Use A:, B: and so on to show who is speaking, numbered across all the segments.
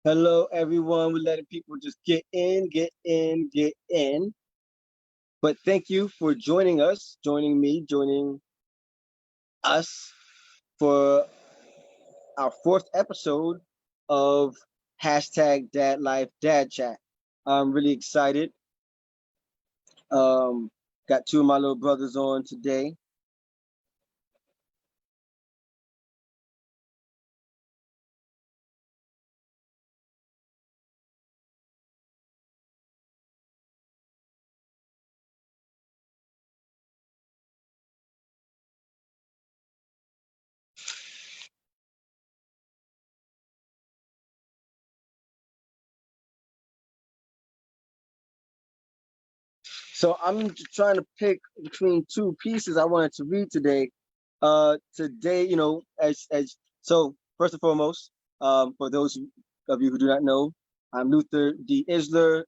A: Hello, everyone. We're letting people just get in, get in, get in. But thank you for joining us, joining me, joining us for our fourth episode of hashtag Dad Life Dad Chat. I'm really excited. Um, got two of my little brothers on today. So I'm trying to pick between two pieces I wanted to read today. Today, as so first and foremost, for those of you who do not know, I'm Luther D. Isler,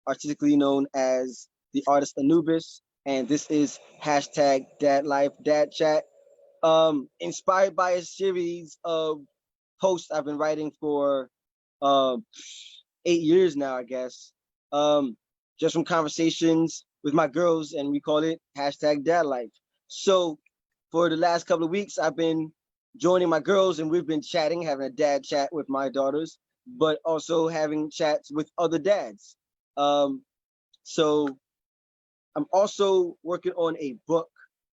A: artistically known as the artist Anubis, and this is hashtag Dad Life Dad Chat. Inspired by a series of posts I've been writing for um 8 years now, I guess. Um, just from conversations with my girls, and we call it hashtag Dad Life. So for the last couple of weeks, I've been joining my girls, and we've been chatting, having a dad chat with my daughters, but also having chats with other dads. Um, so I'm also working on a book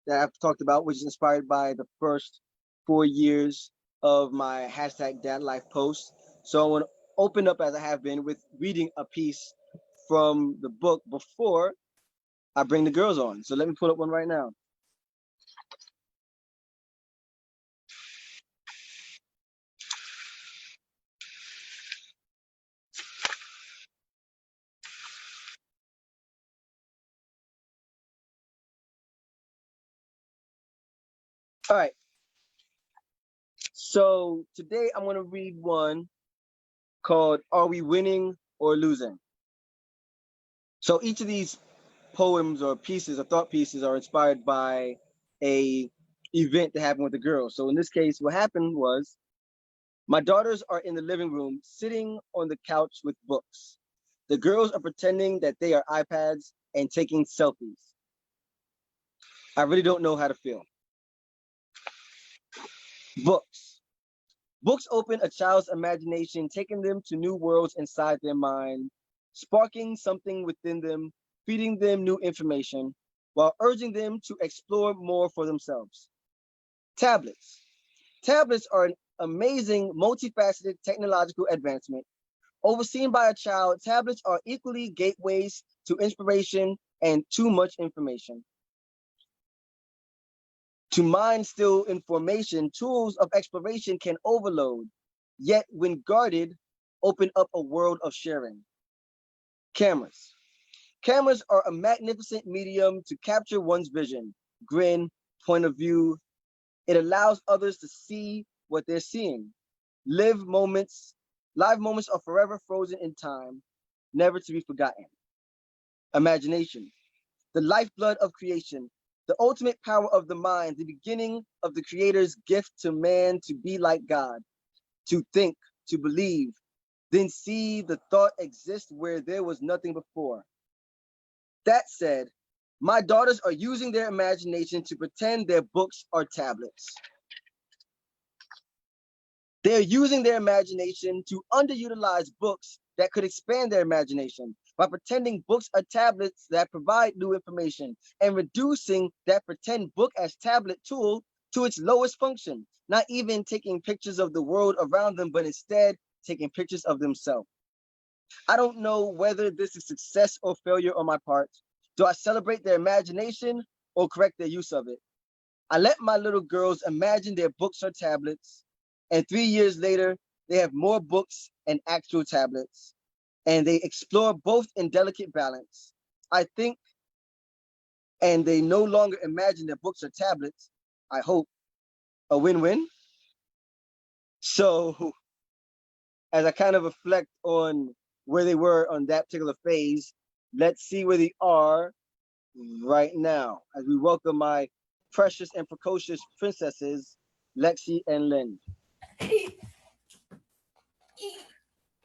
A: that I've talked about, which is inspired by the first 4 years of my hashtag dad life post. So I want to open up, as I have been, with reading a piece from the book before I bring the girls on. So let me pull up one right now. All right. So today I'm going to read one called Are We Winning or Losing? So each of these poems or pieces or thought pieces are inspired by a event that happened with the girls. So in this case, what happened was my daughters are in the living room sitting on the couch with books. The girls are pretending that they are iPads and taking selfies. I really don't know how to feel. Books. Books open a child's imagination, taking them to new worlds inside their mind, sparking something within them, feeding them new information, while urging them to explore more for themselves. Tablets. Tablets are an amazing, multifaceted technological advancement. Overseen by a child, tablets are equally gateways to inspiration and too much information. To mine still information, tools of exploration can overload, yet when guarded, open up a world of sharing. Cameras. Cameras are a magnificent medium to capture one's vision, grin, point of view. It allows others to see what they're seeing. Live moments, live moments are forever frozen in time, never to be forgotten. Imagination, the lifeblood of creation, the ultimate power of the mind, the beginning of the Creator's gift to man to be like God, to think, to believe, then see the thought exist where there was nothing before. That said, my daughters are using their imagination to pretend their books are tablets. They're using their imagination to underutilize books that could expand their imagination by pretending books are tablets that provide new information and reducing that pretend book as tablet tool to its lowest function, not even taking pictures of the world around them, but instead taking pictures of themselves. I don't know whether this is success or failure on my part. Do I celebrate their imagination or correct their use of it? I let my little girls imagine their books or tablets, and 3 years later, they have more books and actual tablets, and they explore both in delicate balance. I think, and they no longer imagine their books or tablets, I hope, a win-win. So as I kind of reflect on where they were on that particular phase, let's see where they are right now as we welcome my precious and precocious princesses, Lexi and Lynn.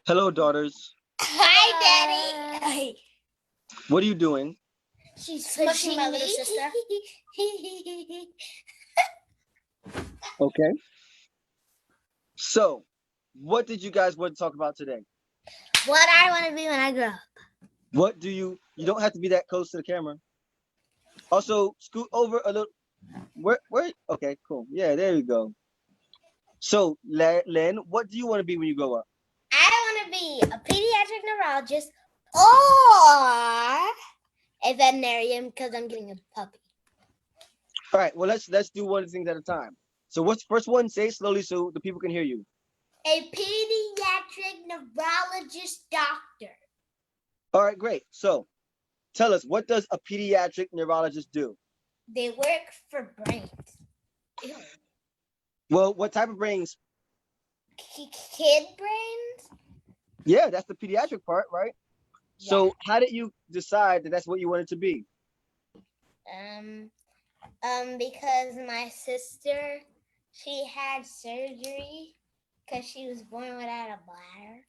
A: Hello, daughters.
B: Hi, Daddy.
A: What are you doing?
B: She's smushing my little sister.
A: Okay. So, what did you guys want to talk about today?
B: What I want to be when I grow up.
A: What do you don't have to be that close to the camera. Also, scoot over a little. Where? Okay, cool. Yeah, there you go. So, Len, what do you want to be when you grow up?
B: I want to be a pediatric neurologist or a veterinarian because I'm getting a puppy.
A: All right. Well, let's do one thing at a time. So, what's the first one? Say it slowly so the people can hear you.
B: A pediatric neurologist doctor.
A: All right, great. So, tell us, what does a pediatric neurologist do?
B: They work for brains. Ew.
A: Well, what type of brains?
B: Kid brains?
A: Yeah, that's the pediatric part, right? Yeah. So, how did you decide that that's what you wanted to be?
B: Because my sister, she had surgery because she was born without a bladder.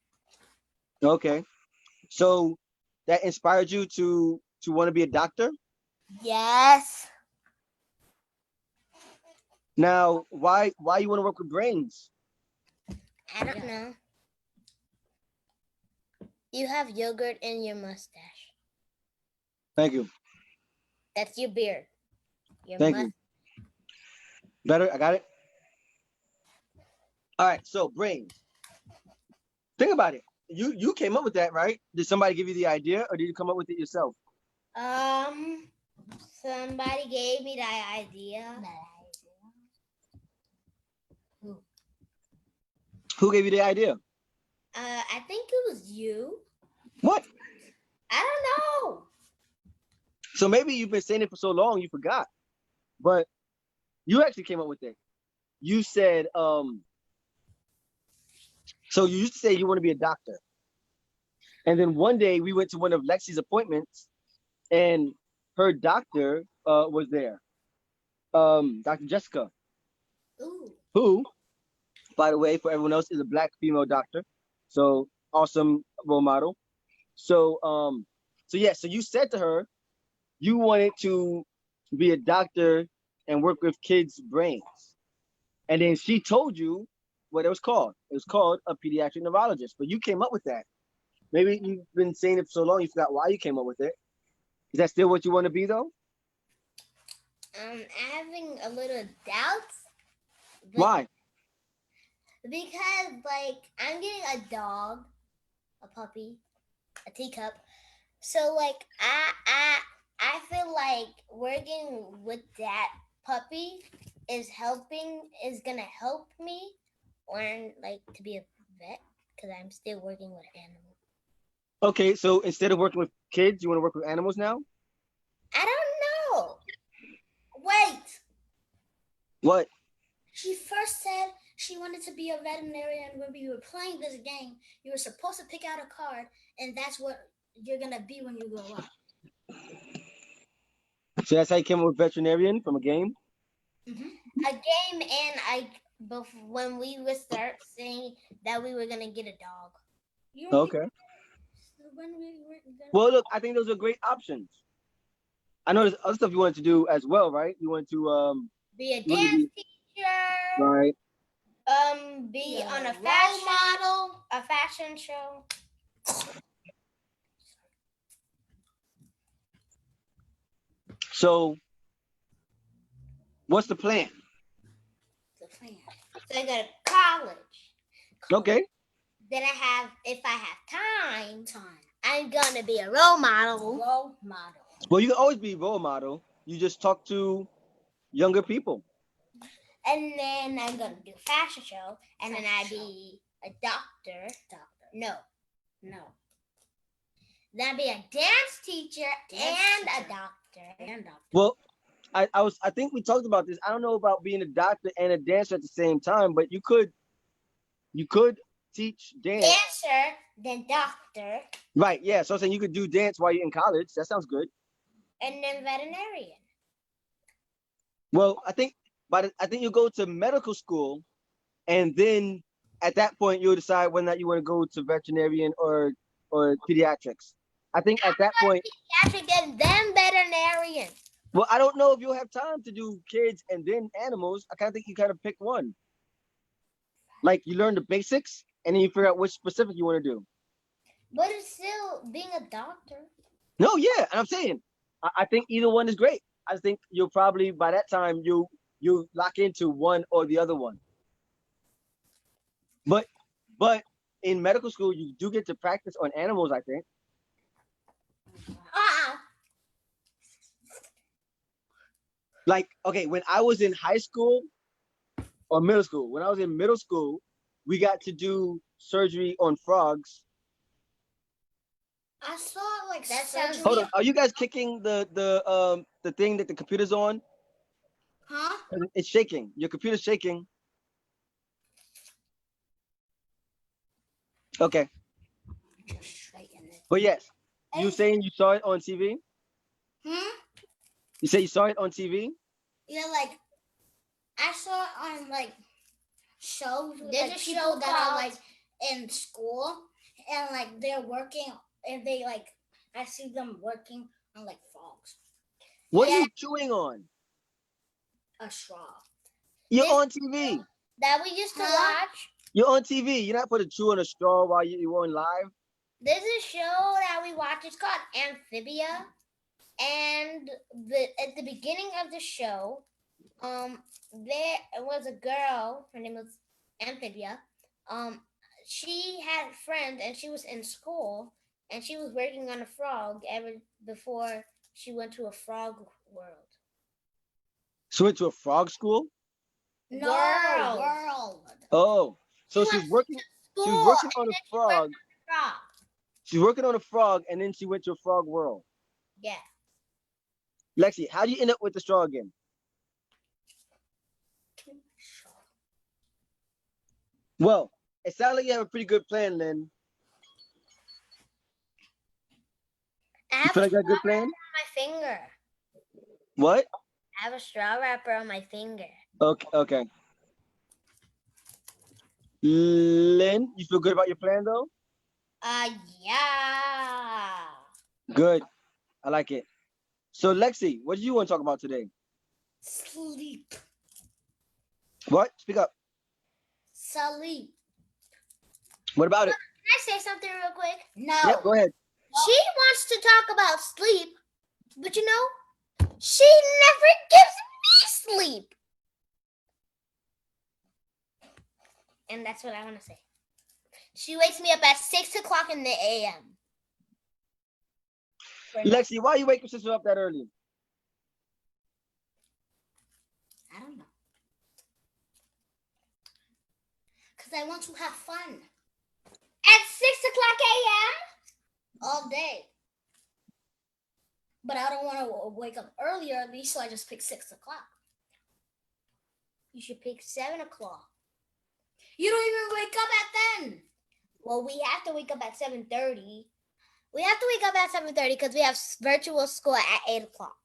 A: Okay. So that inspired you to want to be a doctor?
B: Yes.
A: Now, why you want to work with brains?
B: I don't know. You have yogurt in your mustache.
A: Thank you.
B: That's your beard.
A: Thank you. Better? I got it? All right, so brains. Think about it. You came up with that, right? Did somebody give you the idea or did you come up with it yourself?
B: Somebody gave me the idea.
A: Who gave you the idea?
B: I think it was you.
A: What?
B: I don't know.
A: So maybe you've been saying it for so long you forgot. But you actually came up with it. You said, so you used to say you want to be a doctor. And then one day we went to one of Lexi's appointments and her doctor was there. Dr. Jessica.
B: Ooh.
A: Who, by the way, for everyone else, is a Black female doctor. So awesome role model. So so you said to her you wanted to be a doctor and work with kids' brains. And then she told you what it was called. It was called a pediatric neurologist. But you came up with that. Maybe you've been saying it for so long you forgot why you came up with it. Is that still what you want to be though?
B: Having a little doubts.
A: Why?
B: Because like I'm getting a dog, a puppy, a teacup. So like I feel like working with that puppy is gonna help me learn like to be a vet because I'm still working with animals.
A: Okay, so instead of working with kids, you want to work with animals now?
B: I don't know. Wait.
A: What?
B: She first said she wanted to be a veterinarian. When we were playing this game, you were supposed to pick out a card, and that's what you're gonna be when you grow up.
A: So that's how you came up with veterinarian from a game?
B: Mm-hmm. A game, and when we would start saying that we were gonna get a dog.
A: Okay. Well, look, I think those are great options. I know there's other stuff you wanted to do as well, right? You want to
B: be a dance teacher,
A: right?
B: Be on a fashion model, a fashion show.
A: So, what's the plan?
B: So I go to college.
A: Okay.
B: Then if I have time, I'm gonna be a role model.
A: Well, you can always be a role model. You just talk to younger people.
B: And then I'm gonna do a fashion show, and then I'd be a doctor. No. Then I'd be a dance teacher and a doctor.
A: Well, I think we talked about this. I don't know about being a doctor and a dancer at the same time, but you could teach dance.
B: Dancer, then doctor.
A: Right, yeah. So I'm saying you could do dance while you're in college. That sounds good.
B: And then veterinarian.
A: Well, I think you go to medical school, and then at that point you'll decide whether or not you want to go to veterinarian or pediatrics. I think at that point,
B: Pediatric and then veterinarian.
A: well, I don't know if you'll have time to do kids and then animals. I kind of think you kind of pick one. Like you learn the basics and then you figure out which specific you want to do.
B: But it's still being a doctor.
A: No, yeah, and I'm saying I think either one is great. I think you'll probably by that time you lock into one or the other one. But in medical school you do get to practice on animals, I think. Like, okay, when I was in high school or middle school, when I was in middle school, we got to do surgery on frogs.
B: I saw like that sounds.
A: Hold on, are you guys kicking the thing that the computer's on?
B: Huh?
A: It's shaking. Your computer's shaking. Okay.
B: Just straighten it.
A: But yes, you saying you saw it on TV? You say you saw it on TV?
B: Yeah, like I saw it on like shows. There's like, a show that are like in school and like they're working and they like I see them working on like frogs.
A: What are you chewing on?
B: A straw.
A: You're on TV.
B: That we used to watch.
A: You're on TV. You're not supposed to chew on a straw while you're on live.
B: There's a show that we watch. It's called Amphibia. And at the beginning of the show, there was a girl. Her name was Amphibia. She had a friend, and she was in school, and she was working on a frog ever before she went to a frog world.
A: She went to a frog school?
B: No, world.
A: Oh, so she's working. She was working on a frog. She's working on a frog, and then she went to a frog world.
B: Yeah.
A: Lexi, how do you end up with the straw again? Well, it sounds like you have a pretty good plan, Lynn. You feel like you got a good plan?
B: On my finger.
A: What?
B: I have a straw wrapper on my finger.
A: Okay. Lynn, you feel good about your plan though?
B: Yeah.
A: Good. I like it. So Lexi, what do you want to talk about today?
B: Sleep.
A: What? Speak up.
B: Sleep.
A: What about it?
B: Can I say something real quick? No.
A: Yep, go ahead.
B: She wants to talk about sleep, but you know, she never gives me sleep. And that's what I want to say. She wakes me up at 6 o'clock in the a.m.
A: Lexi, why are you waking your sister up that early?
B: I don't know. Because I want to have fun. At 6 o'clock a.m. all day. But I don't want to wake up early, so I just pick 6 o'clock. You should pick 7 o'clock. You don't even wake up at then. Well, we have to wake up at 7:30. We have to wake up at 7:30 because we have virtual school at 8 o'clock.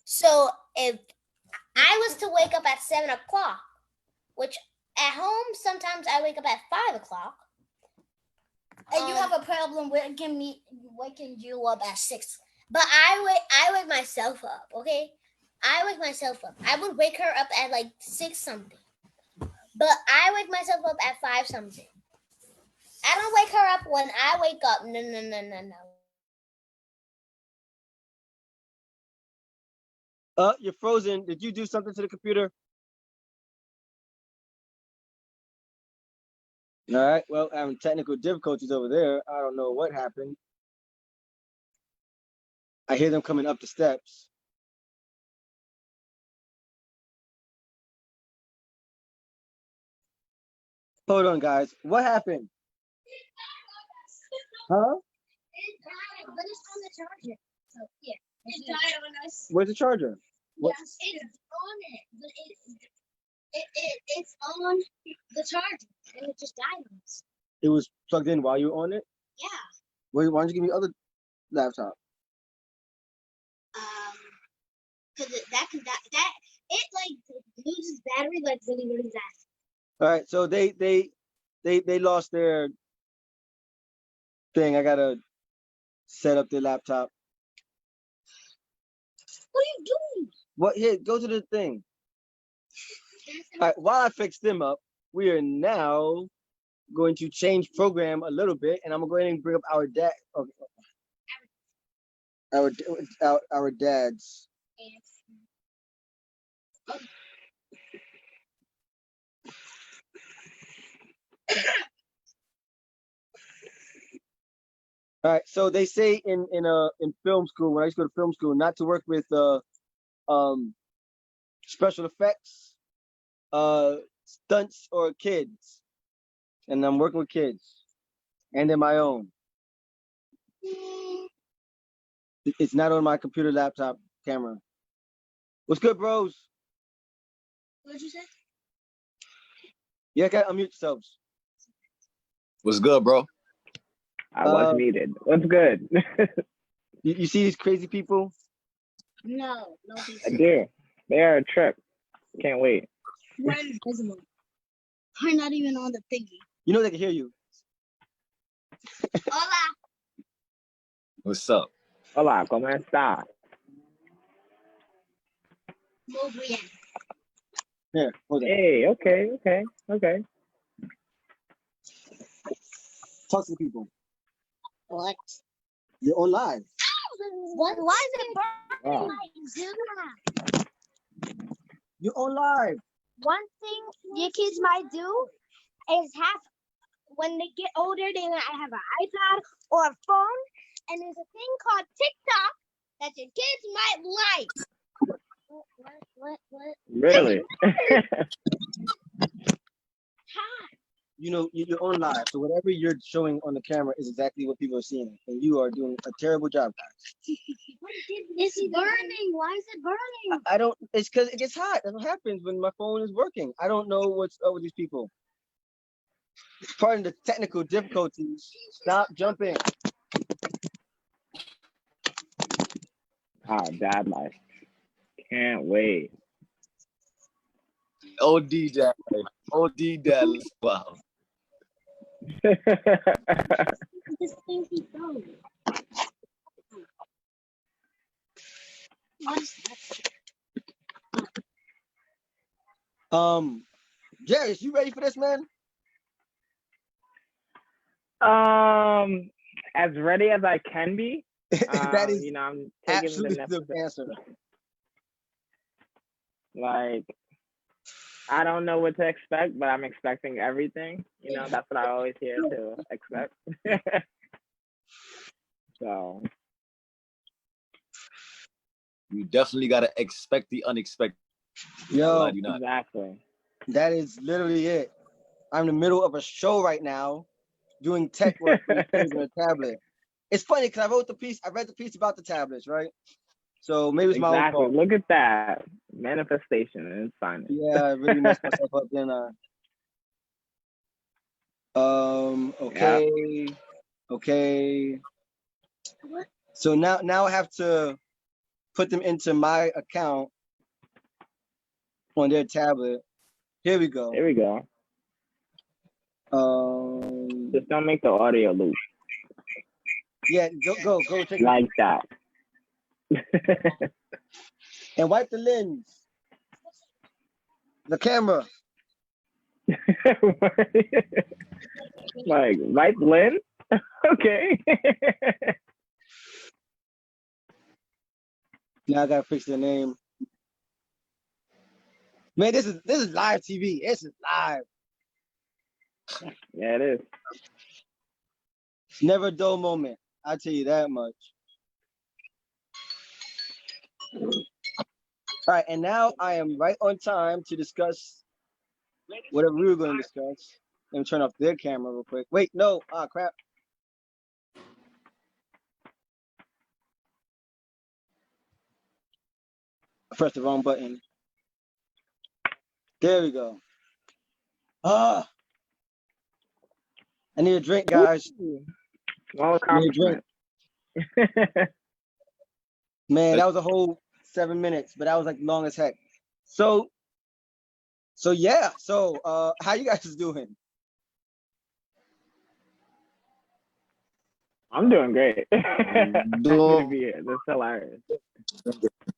B: So if I was to wake up at 7 o'clock, which at home sometimes I wake up at 5 o'clock. And you have a problem waking you up at 6. But I wake myself up, okay? I wake myself up. I would wake her up at like 6 something. But I wake myself up at 5 something. I don't wake her up when I wake up. No.
A: You're frozen. Did you do something to the computer? All right. Well, having technical difficulties over there. I don't know what happened. I hear them coming up the steps. Hold on, guys. What happened? Huh?
B: It died, but it's on the charger. So yeah, it died on us.
A: Where's the charger?
B: What? Yes, it's on it, but it's on the charger, and it just died on us.
A: It was plugged in while you were on it?
B: Yeah.
A: Why don't you give me the other laptop?
B: Because that it like loses battery like really fast.
A: All right. So they they lost their thing. I gotta set up their laptop.
B: What are you doing?
A: What? Here, go to the thing. All right, while I fix them up, we are now going to change program a little bit, and I'm gonna go ahead and bring up our dad, our dads. All right, so they say in film school, when I used to go to film school, not to work with um special effects, stunts, or kids, and I'm working with kids, and they're my own. It's not on my computer, laptop, camera. What's good, bros?
B: What'd you say?
A: Yeah, gotta unmute yourselves.
C: What's good, bro?
D: I was muted. What's good?
A: You see these crazy people?
B: No, no.
D: I do. They are a trip. Can't wait.
B: We're invisible. We're not even on the thingy.
A: You know they can hear you.
B: Hola.
C: What's up?
D: Hola, ¿cómo está?
B: Muy bien.
A: Here, hold on.
D: Hey, okay.
A: Talk to the people.
B: What?
A: You're on live.
B: What? Why is it burning
D: Wow.
B: like that?
A: You're on live.
B: One thing your kids might do is when they get older, they might have an iPad or a phone, and there's a thing called TikTok that your kids might like. What?
D: Really?
B: Hi.
A: You know, you're on live, so whatever you're showing on the camera is exactly what people are seeing, and you are doing a terrible job, guys.
B: It's burning. Why is it burning?
A: I don't. It's because it gets hot. That's what happens when my phone is working. I don't know what's up with these people. Pardon the technical difficulties. Stop jumping.
D: Oh, dad life. Can't wait.
C: OD dad. OD dad. Wow.
B: This thing keeps going. What is that?
A: Jarrius, you ready for this, man?
D: As ready as I can be.
A: That is
D: I'm taking
A: absolutely
D: the
A: the
D: necessary.
A: answer.
D: Like, I don't know what to expect, but I'm expecting everything. That's what I always hear to expect. So.
C: You definitely gotta expect the unexpected.
A: Yo,
D: Exactly.
A: that is literally it. I'm in the middle of a show right now, doing tech work for these kids on a tablet. It's funny because I read the piece about the tablets, right? So maybe it's my own fault.
D: Look at that manifestation and sign it.
A: Yeah, I really messed myself up, didn't I? Okay. Yeah. Okay.
B: What?
A: So now I have to put them into my account on their tablet. Here we go.
D: There we go. Just don't make the audio loop.
A: Yeah, go. Take
D: like that.
A: And wipe the lens. The camera.
D: Like, wipe lens? Okay.
A: Now I gotta fix the name. Man, this is live TV. This is live.
D: Yeah, it is.
A: Never a dull moment. I'll tell you that much. All right, and now I am right on time to discuss whatever we were going to discuss. Let me turn off their camera real quick. Wait, no. Ah, crap. I pressed the wrong button. There we go. I need a drink, guys.
D: Well, accomplishment.
A: Man, that was a whole 7 minutes, but that was like long as heck. So yeah. So how you guys doing?
D: I'm doing great. Happy to
C: No
D: be here. This is hilarious.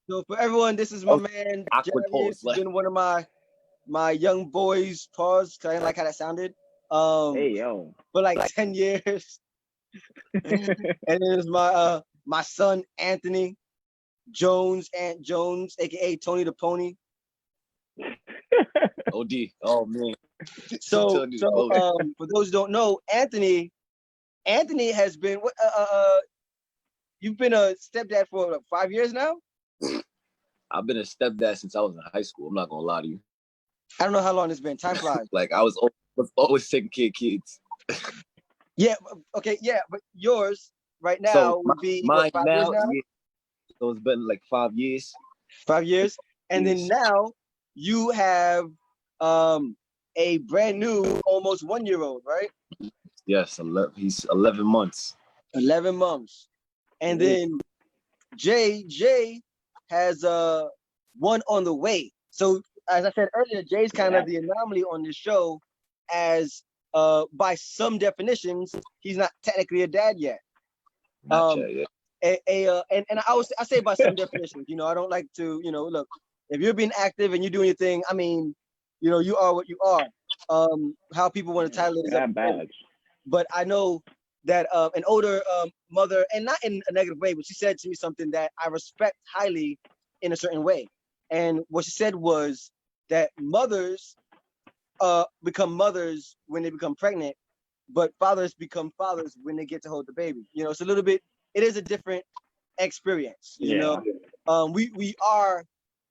A: So for everyone, this is my man
C: awkward
A: Jarrius.
C: pause.
A: He's been one of my young boys. Pause. 'Cause I didn't like how that sounded. Um,
D: Hey yo.
A: for like 10 years, and then there's my son Anthony Jones, Ant Jones, aka Tony the Pony.
C: OD. Oh man.
A: So
C: Tony the
A: so
C: Pony.
A: for those who don't know, Anthony has been you've been a stepdad for like, 5 years now.
C: I've been a stepdad since I was in high school. I'm not gonna lie to you.
A: I don't know how long it's been. Time flies.
C: Like I was always taking care of kids.
A: Yeah. Okay. Yeah. But yours right
C: So
A: now would be what,
C: mine
A: 5 years
C: now,
A: now?
C: yeah, so it's been like 5 years.
A: 5 years. And then
C: Yes.
A: now you have a brand new, almost 1 year old, right?
C: Yes, 11, he's 11 months.
A: 11 months. And then Jay has one on the way. So as I said earlier, Jay's kind of the anomaly on this show, as by some definitions, he's not technically a dad yet.
C: Not yet, yeah.
A: And I say by some definitions, I don't like to, look, if you're being active and you're doing your thing, I mean, you are what you are. How people want to title it is up to them. But I know that an older mother, and not in a negative way, but she said to me something that I respect highly in a certain way. And what she said was that mothers become mothers when they become pregnant, but fathers become fathers when they get to hold the baby. It's a little bit, it is a different experience. We are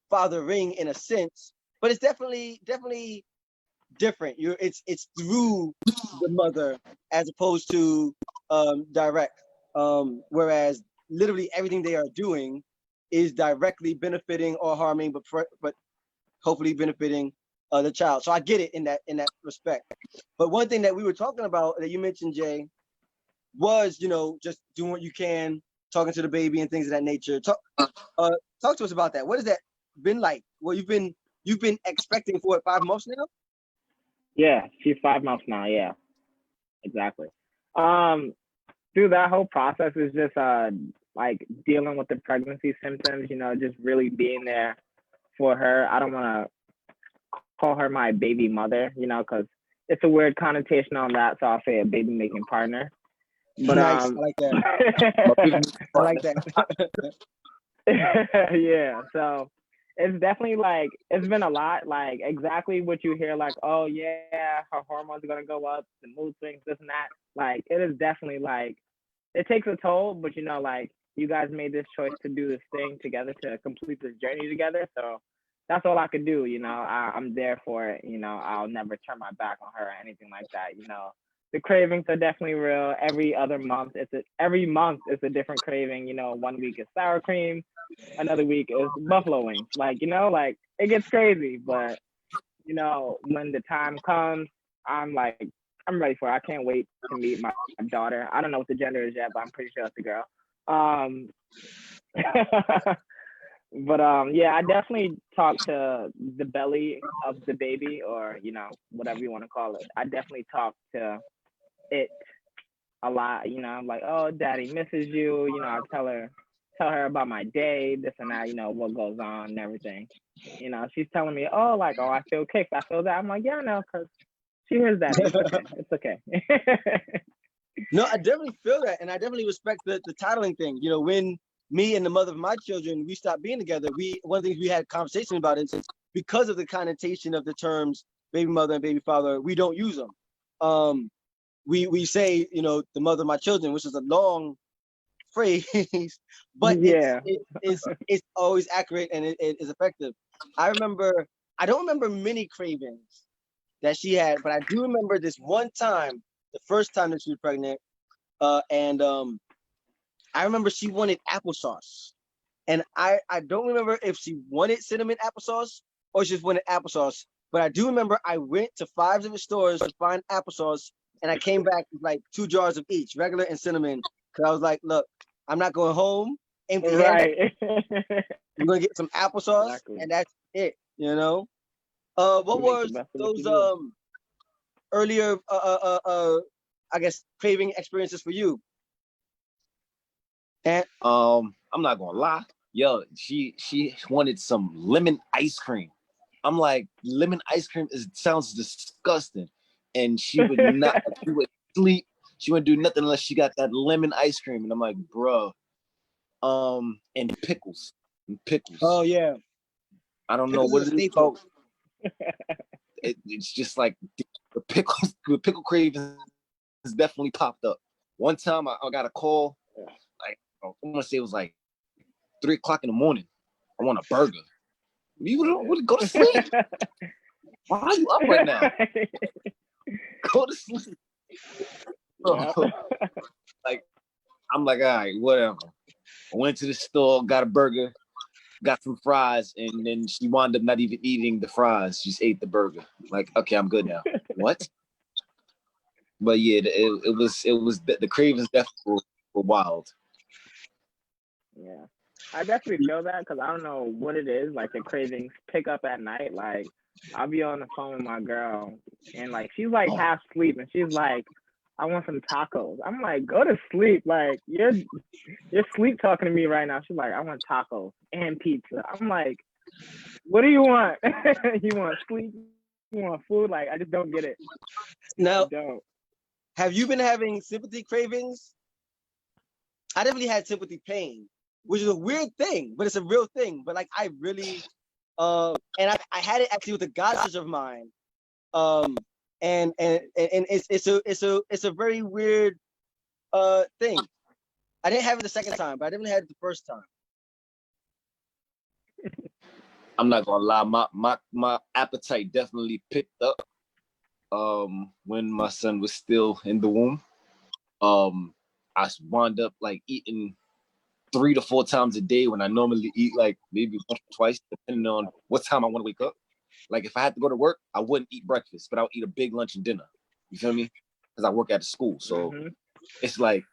A: fathering in a sense, but it's definitely different. It's through the mother as opposed to direct. Whereas literally everything they are doing is directly benefiting or harming, but hopefully benefiting the child. So I get it in that respect. But one thing that we were talking about that you mentioned, Jay, was just doing what you can, talking to the baby and things of that nature. Talk to us about that. What has that been like? Well, you've been expecting for 5 months now?
D: Yeah, she's 5 months now. Yeah, exactly. Through that whole process is just like dealing with the pregnancy symptoms. Just really being there for her. I don't want to call her my baby mother, because it's a weird connotation on that. So I'll say a baby making partner. But
A: nice. I like that. I like that.
D: Yeah. So it's definitely like, it's been a lot, like exactly what you hear, like, oh yeah, her hormones are gonna go up, the mood swings, this and that. Like it is definitely like, it takes a toll, but like you guys made this choice to do this thing together, to complete this journey together. So that's all I could do. I'm there for it. I'll never turn my back on her or anything like that. The cravings are definitely real. Every month it's a different craving. 1 week is sour cream, another week is buffalo wings. Like it gets crazy. But when the time comes, I'm ready for it. I can't wait to meet my daughter. I don't know what the gender is yet, but I'm pretty sure it's a girl. But yeah, I definitely talk to the belly of the baby, or whatever you want to call it. I definitely talk to it a lot. I'm like, oh, daddy misses you. I tell her about my day, this and that, what goes on and everything. She's telling me, oh, like, oh, I feel kicked, I feel that. I'm like, yeah, no, because she hears daddy. It's okay.
A: No, I definitely feel that, and I definitely respect the titling thing. When me and the mother of my children, we stopped being together, one of the things we had a conversation about is because of the connotation of the terms baby mother and baby father, we don't use them. We say, the mother of my children, which is a long phrase, but
D: yeah,
A: it's always accurate and it is effective. I don't remember many cravings that she had, but I do remember this one time, the first time that she was pregnant, and I remember she wanted applesauce, and I don't remember if she wanted cinnamon applesauce or she just wanted applesauce, but I do remember I went to 5 different stores to find applesauce, and I came back with like 2 jars of each, regular and cinnamon, because I was like, look, I'm not going home empty-handed.
D: right.
A: I'm gonna get some applesauce,
D: Exactly.
A: and that's it. What was those earlier I guess craving experiences for you? And
C: I'm not gonna lie. Yo, she wanted some lemon ice cream. I'm like, lemon ice cream sounds disgusting. And she would not, she would sleep. She wouldn't do nothing unless she got that lemon ice cream. And I'm like, bro, and pickles. And pickles.
A: oh yeah,
C: I don't know
A: pickles is
C: what
A: a
C: it is
A: staple.
C: called. It's just like the pickle cravings definitely popped up. One time I got a call, like I want to say it was like 3 o'clock in the morning. I want a burger. You would go to sleep. Why are you up right now? Go to sleep.
D: Yeah.
C: Like, I'm like, all right, whatever. I went to the store, got a burger, got some fries, and then she wound up not even eating the fries. She just ate the burger. Like, okay, I'm good now. What? But yeah, it was the cravings definitely were wild.
D: Yeah. I definitely feel that because I don't know what it is. Like the cravings pick up at night. Like I'll be on the phone with my girl and like she's like half asleep and she's like, I want some tacos. I'm like, go to sleep. Like you're sleep talking to me right now. She's like, I want tacos and pizza. I'm like, what do you want? You want sleep? You want food? Like I just don't get it.
A: Now,
D: I don't.
A: have you been having sympathy cravings? I definitely had sympathy pain, which is a weird thing, but it's a real thing. But like I really, and I had it actually with a god sister of mine, and it's a very weird thing. I didn't have it the second time, but I definitely had it the first time.
C: I'm not gonna lie, my appetite definitely picked up when my son was still in the womb. I wound up like eating 3 to 4 times a day when I normally eat like maybe once or twice, depending on what time I want to wake up. Like if I had to go to work, I wouldn't eat breakfast, but I would eat a big lunch and dinner. You feel me? Because I work at a school. So it's like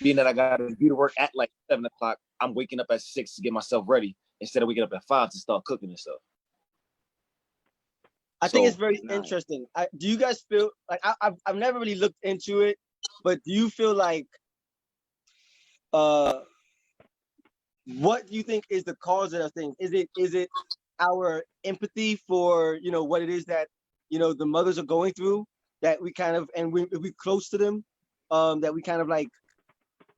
C: being that I gotta be to work at like 7 o'clock, I'm waking up at 6 to get myself ready instead of waking up at 5 to start cooking and stuff.
A: I think it's very interesting. Do you guys feel like I've never really looked into it, but do you feel like what do you think is the cause of those things? Is it our empathy for what it is that the mothers are going through, that we kind of, and if we close to them, that we kind of like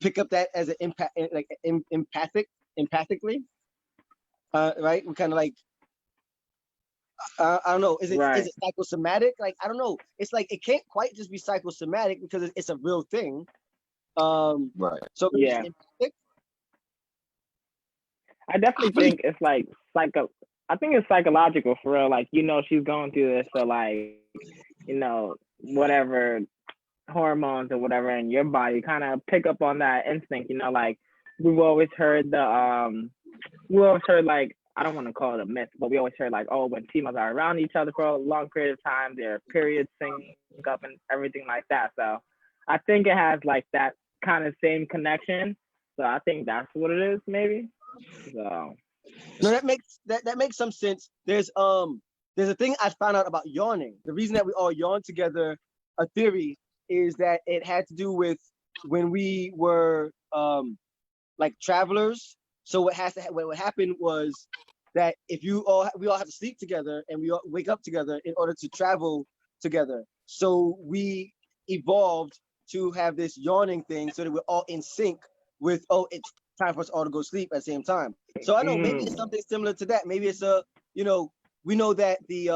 A: pick up that as an impact, like empathically, right? We kind of like I don't know. Is it psychosomatic? Like I don't know. It's like it can't quite just be psychosomatic because it's a real thing.
C: Right.
A: So
D: yeah. I definitely think it's like I think it's psychological for real. Like, she's going through this, so like, whatever hormones or whatever in your body kind of pick up on that instinct, like we've always heard like, I don't want to call it a myth, but we always heard like, oh, when females are around each other for a long period of time, their periods sync up and everything like that. So I think it has like that kind of same connection. So I think that's what it is, maybe. So
A: no, that makes some sense. There's a thing I found out about yawning. The reason that we all yawn together, a theory, is that it had to do with when we were like travelers. So what happened was that if we all have to sleep together and we all wake up together in order to travel together. So we evolved to have this yawning thing so that we're all in sync with, it's time for us all to go sleep at the same time. So I know maybe it's something similar to that. Maybe it's we know that the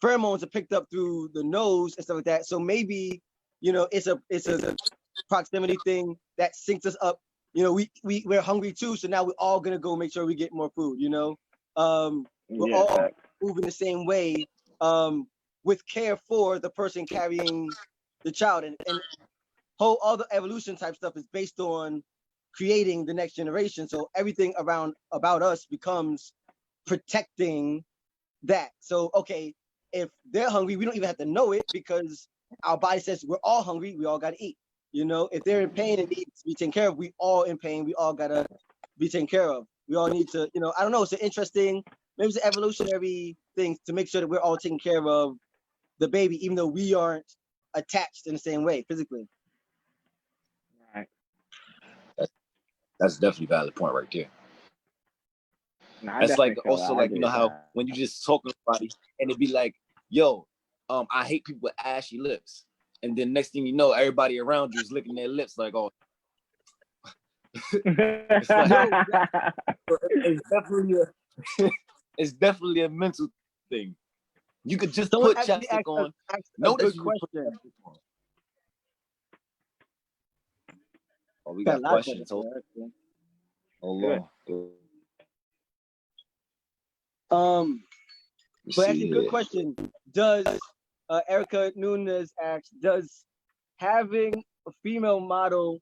A: pheromones are picked up through the nose and stuff like that. So maybe it's a proximity thing that syncs us up. We're hungry too, so now we're all gonna go make sure we get more food. We're all moving the same way, with care for the person carrying the child, and whole other evolution type stuff is based on creating the next generation. So everything about us becomes protecting that. So okay, if they're hungry, we don't even have to know it because our body says we're all hungry, we all gotta eat. If they're in pain and need to be taken care of, we all in pain, we all gotta be taken care of. We all need to, I don't know, it's an interesting, maybe it's an evolutionary thing to make sure that we're all taking care of the baby, even though we aren't attached in the same way physically.
C: That's definitely a valid point right there.
D: No, I
C: That's like
D: definitely feel
C: also
D: that. I
C: like
D: agree
C: you know
D: with
C: how
D: that.
C: when you just talking to somebody and it'd be like, yo, I hate people with ashy lips, and then next thing you know, everybody around you is licking their lips like, oh, it's like
A: Yo,
C: it's definitely a, it's definitely a mental thing. You could just
A: someone
C: put
A: actually
C: chapstick on.
A: asked a
C: Notice
A: good
C: you put
A: question.
C: chapstick on. Oh, we
A: Got a
C: got
A: lot of questions
C: questions. Hold,
A: there, actually.
C: hold on.
A: But
C: See
A: actually, good
C: here.
A: question. Does Erica Nunez asks, does having a female model,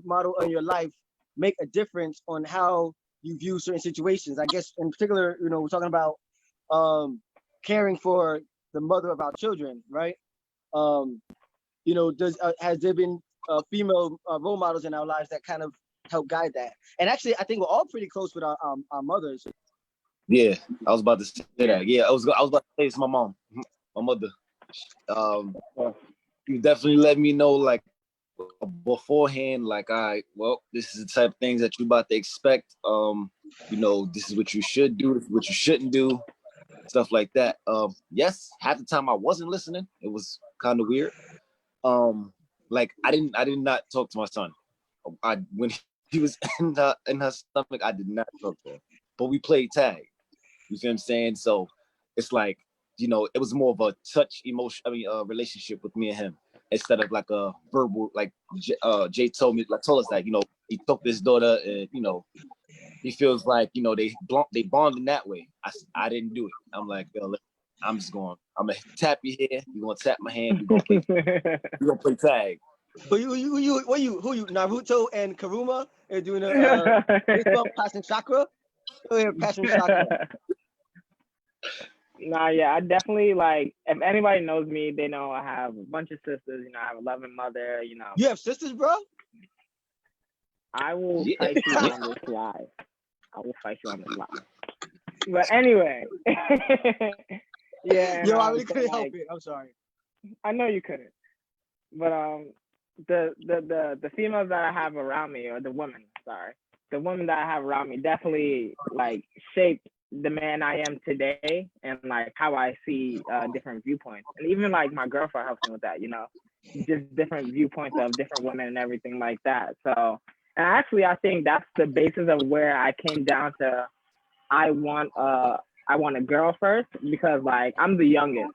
A: model in your life, make a difference on how you view certain situations? I guess in particular, we're talking about caring for the mother of our children, right? Does has there been female role models in our lives that kind of help guide that? And actually, I think we're all pretty close with our mothers.
C: Yeah, I was about to say that. Yeah, I was about to say it's my mom, my mother. You definitely let me know like beforehand, like, all right, well, this is the type of things that you about to expect. This is what you should do, this is what you shouldn't do, stuff like that. Yes, half the time I wasn't listening. It was kind of weird. Like I did not talk to my son. When he was in her stomach, I did not talk to him. But we played tag. You feel what I'm saying? So it's like, it was more of a touch relationship with me and him instead of like a verbal, like Jay told us that, he took his daughter and, he feels like, they bond in that way. I didn't do it. I'm like, yo, I'm gonna tap your hair, you're gonna tap my hand, we're gonna play tag.
A: Who you Naruto and Karuma are doing a baseball passing chakra? Passing chakra.
D: Nah, yeah, I definitely like. If anybody knows me, they know I have a bunch of sisters. I have a loving mother.
A: You have sisters, bro?
D: I will
C: Yeah.
D: fight you on this live. I will fight you on this live. But anyway, yeah.
A: Yo, I really couldn't help
D: like,
A: it. I'm sorry.
D: I know you couldn't, but the females that I have around me, or the women that I have around me, definitely like shaped the man I am today, and like how I see different viewpoints. And even like my girlfriend helps me with that, just different viewpoints of different women and everything like that. So, and actually I think that's the basis of where I came down to I want a girl first, because like I'm the youngest.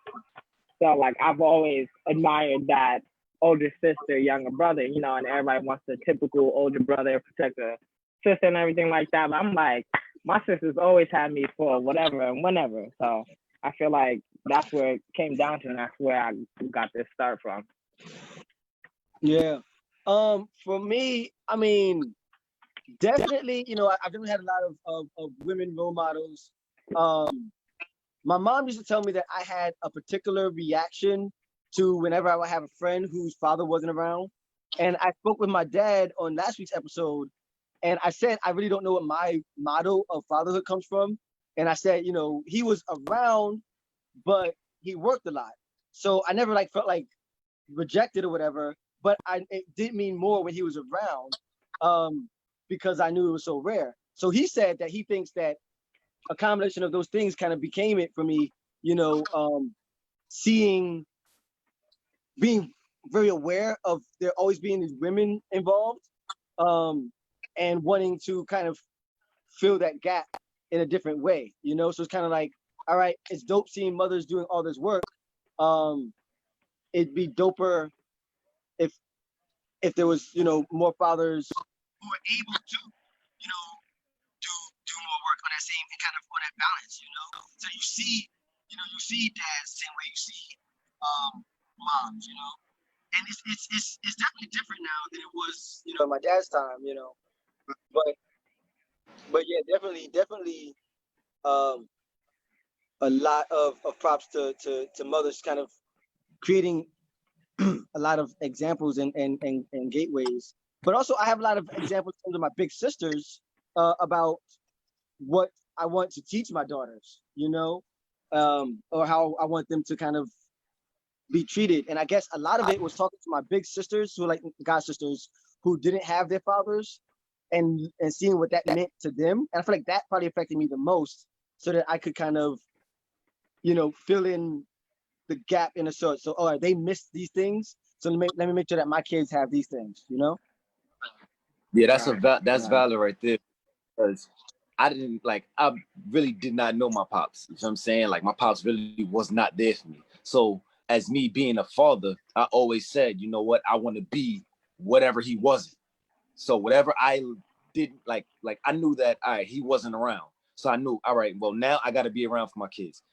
D: So like I've always admired that older sister, younger brother, and everybody wants the typical older brother protect the sister and everything like that. But I'm like, my sisters always had me for whatever and whenever. So I feel like that's where it came down to, and that's where I got this start from.
A: Yeah. For me, I mean, definitely, I've definitely had a lot of women role models. My mom used to tell me that I had a particular reaction to whenever I would have a friend whose father wasn't around. And I spoke with my dad on last week's episode, and I said, I really don't know what my model of fatherhood comes from. And I said, he was around, but he worked a lot. So I never felt like rejected or whatever, but it did mean more when he was around, because I knew it was so rare. So he said that he thinks that a combination of those things kind of became it for me, being very aware of there always being these women involved, and wanting to kind of fill that gap in a different way, So it's kind of like, all right, it's dope seeing mothers doing all this work. It'd be doper if there was, more fathers who are able to, do more work on that same and kind of on that balance, So you see dads the same way you see moms, And it's definitely different now than it was, in my dad's time, But yeah, definitely a lot of props to mothers kind of creating a lot of examples and gateways. But also I have a lot of examples under my big sisters about what I want to teach my daughters, or how I want them to kind of be treated. And I guess a lot of it was talking to my big sisters, who are like god sisters, who didn't have their fathers, and seeing what that meant to them. And I feel like that probably affected me the most, so that I could kind of, fill in the gap in a sort. So, all right, they missed these things, so let me make sure that my kids have these things.
C: Yeah,
D: Right.
C: that's
D: Right.
C: valid right there. Because I really did not know my pops. You know what I'm saying? Like my pops really was not there for me. So as me being a father, I always said, you know what, I want to be whatever he wasn't. So whatever I didn't like I knew that all right, he wasn't around. So I knew, all right, well now I gotta be around for my kids.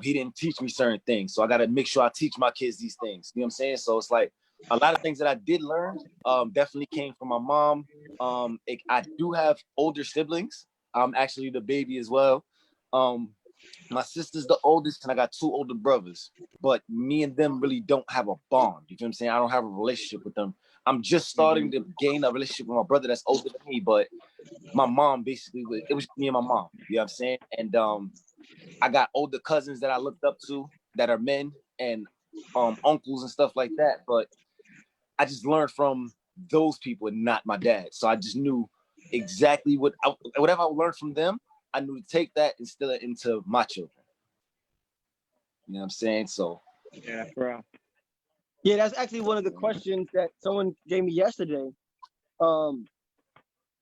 C: He didn't teach me certain things. So I gotta make sure I teach my kids these things. You know what I'm saying? So it's like a lot of things that I did learn definitely came from my mom. I do have older siblings. I'm actually the baby as well. Um, my sister's the oldest, and I got two older brothers. But me and them really don't have a bond. You know what I'm saying? I don't have a relationship with them. I'm just starting to gain a relationship with my brother that's older than me, but my mom basically it was me and my mom. You know what I'm saying? And I got older cousins that I looked up to that are men and uncles and stuff like that. But I just learned from those people and not my dad. So I just knew exactly whatever I learned from them, I knew to take that and instill it into my children. You know what I'm saying? So
D: Yeah, bro.
A: Yeah, that's actually one of the questions that someone gave me yesterday. Um,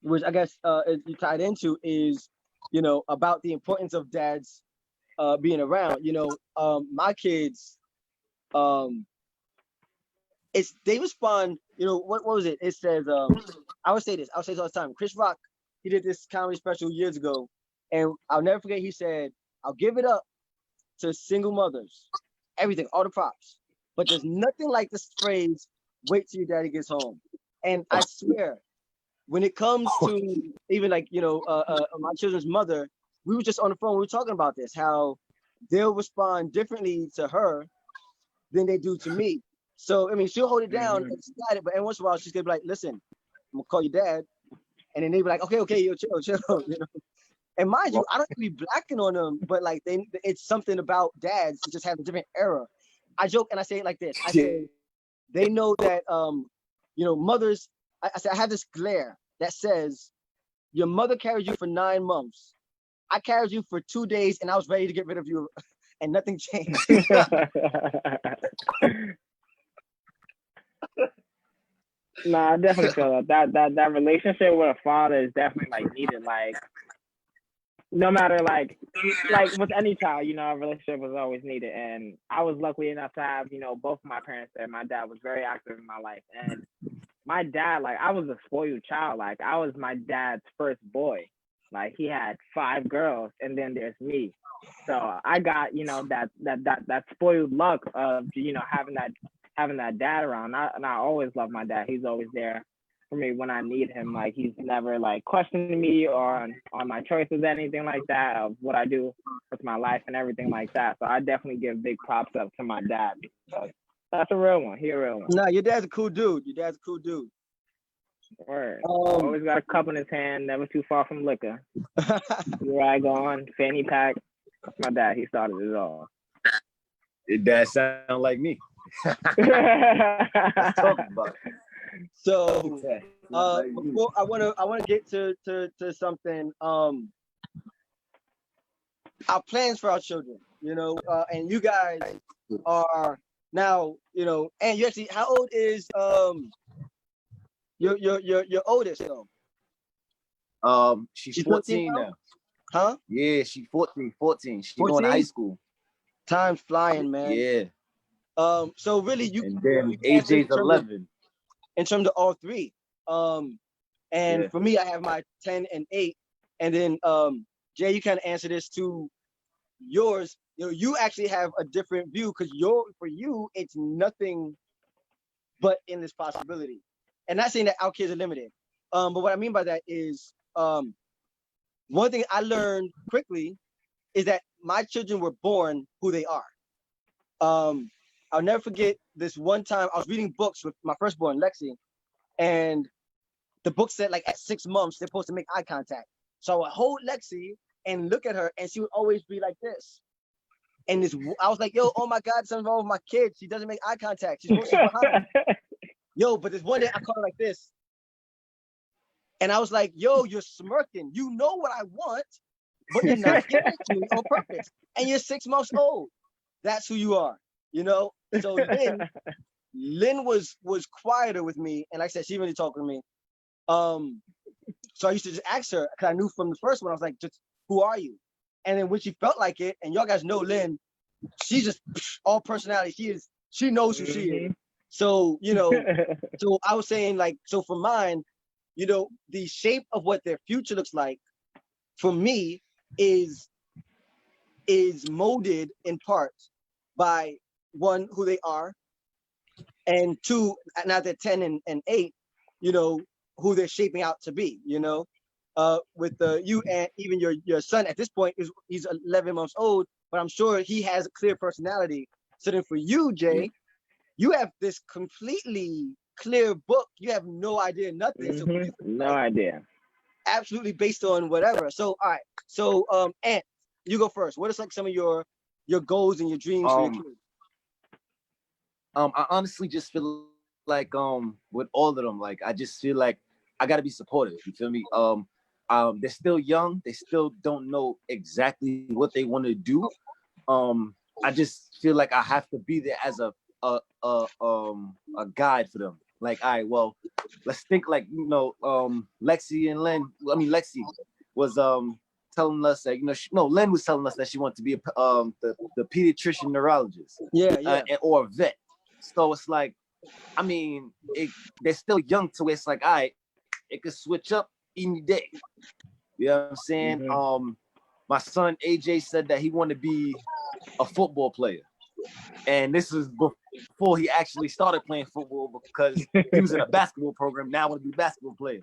A: which I guess you tied into is, about the importance of dads being around. My kids, um, they respond. What was it? It says, I would say this. I'll say this all the time. Chris Rock, he did this comedy special years ago, and I'll never forget. He said, "I'll give it up to single mothers, everything, all the props, but there's nothing like this phrase. Wait till your daddy gets home." And I swear, when it comes to even like my children's mother, we were just on the phone. We were talking about this, how they'll respond differently to her than they do to me. So I mean, she'll hold it down and slide it, but every once in a while she's gonna be like, "Listen, I'm gonna call your dad," and then they be like, "Okay, yo, chill." And mind you, I don't be blacking on them, but like it's something about dads that just have a different era. I joke and I say it like this. I say they know that mothers. I say I have this glare that says your mother carried you for 9 months. I carried you for 2 days, and I was ready to get rid of you, and nothing changed.
D: Nah, I definitely feel that relationship with a father is definitely like needed. Like no matter like with any child, a relationship was always needed. And I was lucky enough to have, both of my parents there. My dad was very active in my life. And my dad, like I was a spoiled child. Like I was my dad's first boy. Like he had 5 girls and then there's me. So I got, that spoiled luck of, having that dad around. And I always love my dad. He's always there for me when I need him. Like he's never like questioning me or on my choices, anything like that, of what I do with my life and everything like that. So I definitely give big props up to my dad. So that's a real one. He a real one.
A: Nah, your dad's a cool dude. Your dad's a cool dude.
D: Word. Always got a cup in his hand, never too far from liquor. Rag on, fanny pack. That's my dad. He started it all.
C: That sound like me. Let's talk about it.
A: So before I wanna get to something. Our plans for our children, and you guys are now, and you actually, how old is your oldest though?
C: She's 14 now.
A: Huh?
C: Yeah, she's 14. She's
A: 14?
C: going to high school.
A: Time's flying, man.
C: Yeah.
A: So really
C: And then
A: you
C: AJ's 11.
A: in terms of all three. And for me, I have my 10 and 8. And then Jay, you kind of answer this to yours. You actually have a different view because for you, it's nothing but in this possibility. And not saying that our kids are limited. But what I mean by that is one thing I learned quickly is that my children were born who they are. I'll never forget this one time I was reading books with my firstborn, Lexi, and the book said like at 6 months, they're supposed to make eye contact. So I would hold Lexi and look at her and she would always be like this. And I was like, yo, oh my God, something's wrong with my kid. She doesn't make eye contact. She's behind. Yo, but this one day I caught her like this. And I was like, yo, you're smirking. You know what I want, but you're not giving it to me on purpose. And you're 6 months old. That's who you are, you know? So Lynn was quieter with me. And like I said, she really talked to me. So I used to just ask her, because I knew from the first one, I was like, just who are you? And then when she felt like it, and y'all guys know Lynn, she's just all personality. She knows who she is. So, you know, so I was saying, like, so for mine, you know, the shape of what their future looks like for me is molded in part by one, who they are, and two, now they're 10 and 8, you know, who they're shaping out to be, you know. With you and even your son at this point he's 11 months old, but I'm sure he has a clear personality. So then for you, Jay, you have this completely clear book. You have no idea nothing. So
D: no idea.
A: Absolutely based on whatever. So all right. So Ant, you go first. What is like some of your goals and your dreams for your kids?
C: I honestly just feel like with all of them, like I just feel like I gotta be supportive. You feel me? They're still young. They still don't know exactly what they want to do. I just feel like I have to be there as a guide for them. Like, all right, well, let's think like, you know, Lexi and Len. I mean, Lexi was telling us that, you know, Len was telling us that she wanted to be the pediatrician neurologist.
A: Yeah.
C: Or a vet. So it's like, I mean, they're still young, so it's like, all right, it could switch up any day. You know what I'm saying? My son AJ said that he wanted to be a football player, and this is before he actually started playing football, because he was in a basketball program. Now I want to be a basketball player.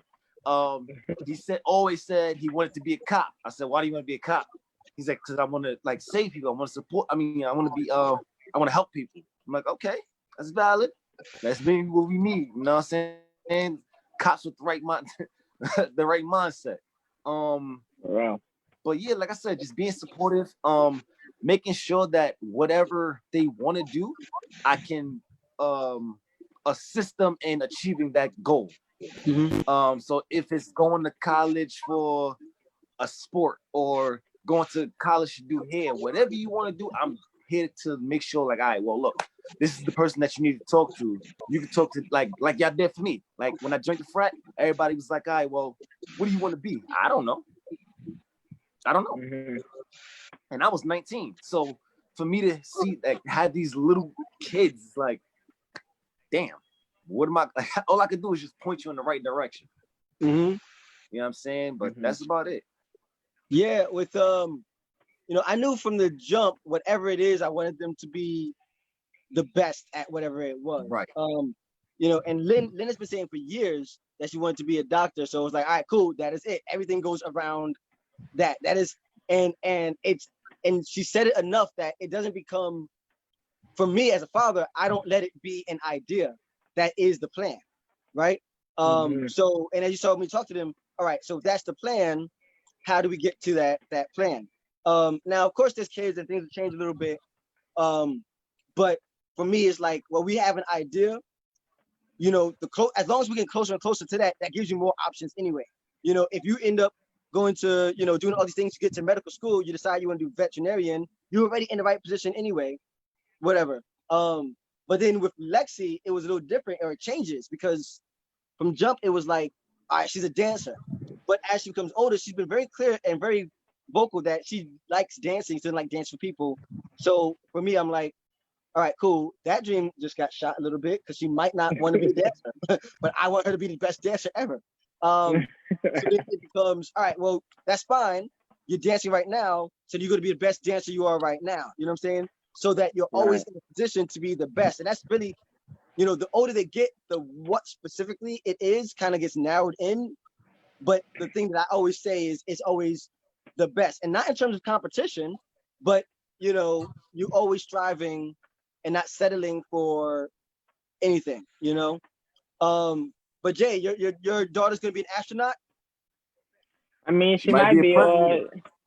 C: He always said he wanted to be a cop. I said, why do you want to be a cop? He's like, because I want to like save people. I want to support. I mean, I want to be I want to help people. I'm like, okay, that's valid. That's maybe what we need. You know what I'm saying? Cops with the right mind, the right mindset.
D: Wow.
C: But yeah, like I said, just being supportive, making sure that whatever they want to do, I can assist them in achieving that goal. So if it's going to college for a sport or going to college to do hair, whatever you want to do, I'm here to make sure, like, all right, well, look, this is the person that you need to talk to. You can talk to, like y'all did for me. Like, when I joined the frat, everybody was like, all right, well, what do you want to be? I don't know. And I was 19. So for me to see, like, have these little kids, like, damn, what am I, like, all I could do is just point you in the right direction. You know what I'm saying? But that's about it.
A: Yeah, with you know, I knew from the jump, whatever it is, I wanted them to be the best at whatever it was.
C: Right.
A: You know, and Lynn has been saying for years that she wanted to be a doctor. So it was like, all right, cool, that is it. Everything goes around that. That is, and she said it enough that it doesn't become, for me as a father, I don't let it be an idea. That is the plan, right? So, and as you saw me talk to them, all right, so if that's the plan, how do we get to that plan? Now, of course, there's kids and things have changed a little bit. But for me, it's like, well, we have an idea, you know, as long as we get closer and closer to that, that gives you more options anyway. You know, if you end up going to, you know, doing all these things to get to medical school, you decide you want to do veterinarian, you're already in the right position anyway, whatever. But then with Lexi, it was a little different, or it changes, because from jump, it was like, all right, she's a dancer. But as she becomes older, she's been very clear and very vocal that she likes dancing. She doesn't like dance for people. So for me, I'm like, all right, cool. That dream just got shot a little bit because she might not want to be a dancer, but I want her to be the best dancer ever. So it becomes, all right, well, that's fine. You're dancing right now, so you're going to be the best dancer you are right now. You know what I'm saying? So that you're always in a position to be the best. And that's really, you know, the older they get, the what specifically it is kind of gets narrowed in. But the thing that I always say is it's always the best, and not in terms of competition, but, you know, you always striving and not settling for anything, you know. But Jay, your daughter's gonna be an astronaut.
D: I mean, she might be,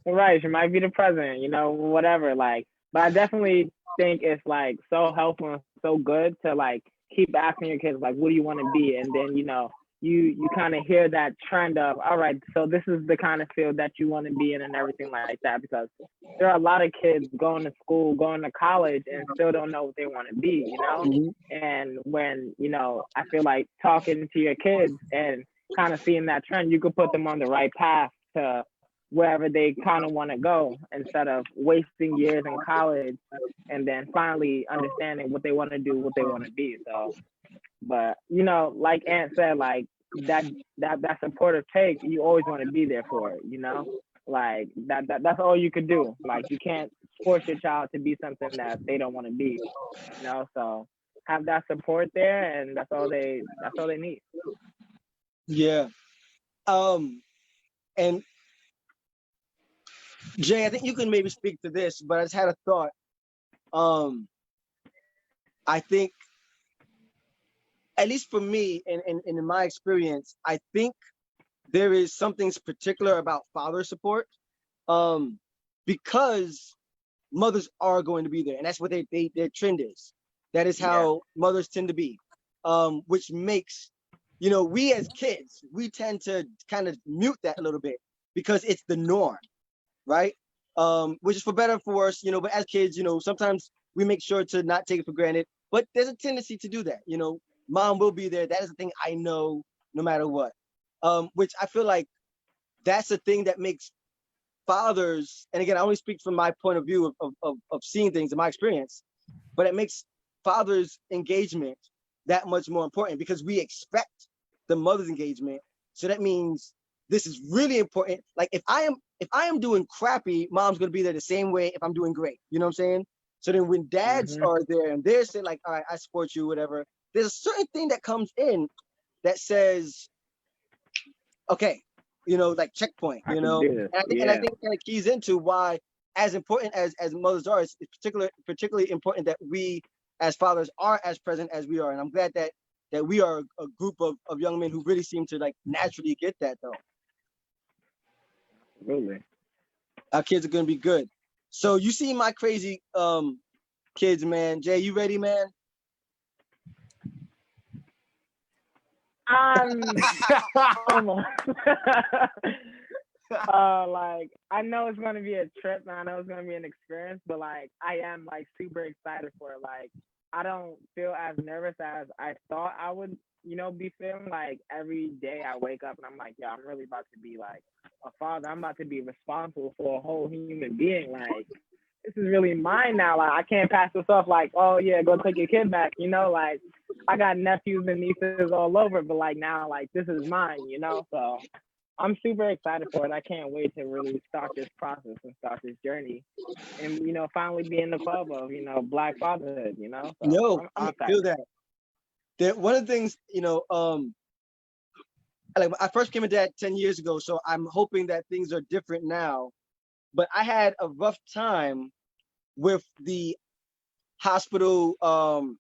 D: right. She might be the president, you know, whatever. Like, but I definitely think it's like so helpful and so good to like keep asking your kids like, what do you want to be, and then, you know, you kind of hear that trend of, all right, so this is the kind of field that you want to be in and everything like that, because there are a lot of kids going to school, going to college, and still don't know what they want to be, you know.
A: Mhm.
D: And when, you know, I feel like talking to your kids and kind of seeing that trend, you could put them on the right path to wherever they kind of want to go, instead of wasting years in college and then finally understanding what they want to do, what they want to be. So, but you know, like Ant said, like that supportive take, you always want to be there for it, you know? Like that's all you could do. Like you can't force your child to be something that they don't want to be, you know? So have that support there, and that's all they need.
A: Yeah. And Jay, I think you can maybe speak to this, but I just had a thought. Um, I think, at least for me, and in my experience, I think there is something particular about father support, um, because mothers are going to be there, and that's what their trend is. That is
D: Yeah.
A: how mothers tend to be, which makes, you know, we as kids, we tend to kind of mute that a little bit because it's the norm, right? Which is for better or for worse, you know. But as kids, you know, sometimes we make sure to not take it for granted. But there's a tendency to do that, you know. Mom will be there. That is the thing I know, no matter what. Which I feel like that's the thing that makes fathers, and again, I only speak from my point of view of seeing things in my experience, but it makes fathers' engagement that much more important because we expect the mother's engagement. So that means this is really important. Like if I am doing crappy, mom's gonna be there the same way if I'm doing great. You know what I'm saying? So then when dads
D: Mm-hmm.
A: are there and they're saying like, all right, I support you, whatever, there's a certain thing that comes in that says, okay, you know, like checkpoint,
D: I
A: you
D: can
A: know.
D: do this.
A: And I
D: Yeah.
A: think it kind of keys into why, as important as mothers are, it's particularly important that we as fathers are as present as we are. And I'm glad that we are a group of young men who really seem to like naturally get that though.
D: Absolutely.
A: Our kids are gonna be good. So you see my crazy kids, man. Jay, you ready, man?
D: Almost. Like I know it's gonna be a trip, and I know it's gonna be an experience, but like I am like super excited for it. Like I don't feel as nervous as I thought I would, you know, be feeling. Like every day I wake up and I'm like, yeah, I'm really about to be like a father. I'm about to be responsible for a whole human being. Like this is really mine now. Like I can't pass this off like, oh yeah, go take your kid back, you know, like I got nephews and nieces all over, but like now like this is mine, you know? So I'm super excited for it. I can't wait to really start this process and start this journey, and you know, finally be in the club of, you know, Black fatherhood. You know, so
A: Yo,
D: I'm
A: I feel
D: excited.
A: that. That one of the things, you know, like I first became a dad 10 years ago, so I'm hoping that things are different now. But I had a rough time with the hospital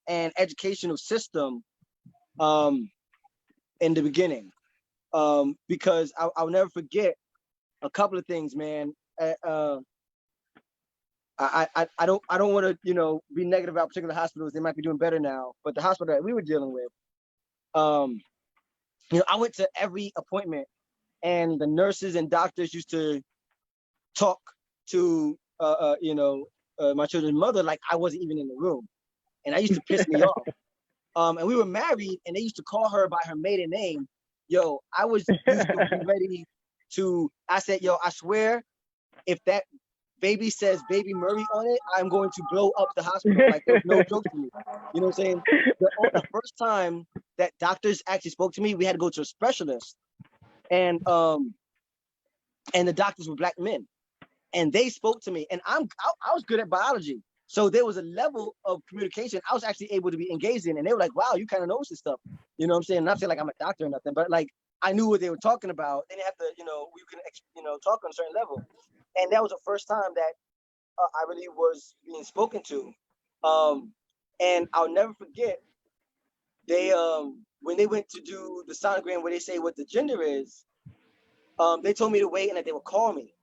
A: and educational system um, in the beginning, because I'll never forget a couple of things, man. I don't want to, you know, be negative about particular hospitals. They might be doing better now, but the hospital that we were dealing with, um, you know, I went to every appointment, and the nurses and doctors used to talk to, my children's mother like I wasn't even in the room, and that used to piss me off. And we were married, and they used to call her by her maiden name. Yo, I was used to be ready to. I said, yo, I swear, if that baby says Baby Murray on it, I'm going to blow up the hospital. Like there's no joke to me. You know what I'm saying? The first time that doctors actually spoke to me, we had to go to a specialist, and the doctors were black men, and they spoke to me, and I was good at biology. So there was a level of communication I was actually able to be engaged in, and they were like, "Wow, you kind of know this stuff." You know what I'm saying? Not saying like I'm a doctor or nothing, but like I knew what they were talking about. They didn't have to, you know, we could, you know, talk on a certain level, and that was the first time that I really was being spoken to. Um, and I'll never forget they when they went to do the sonogram where they say what the gender is. They told me to wait and that they would call me.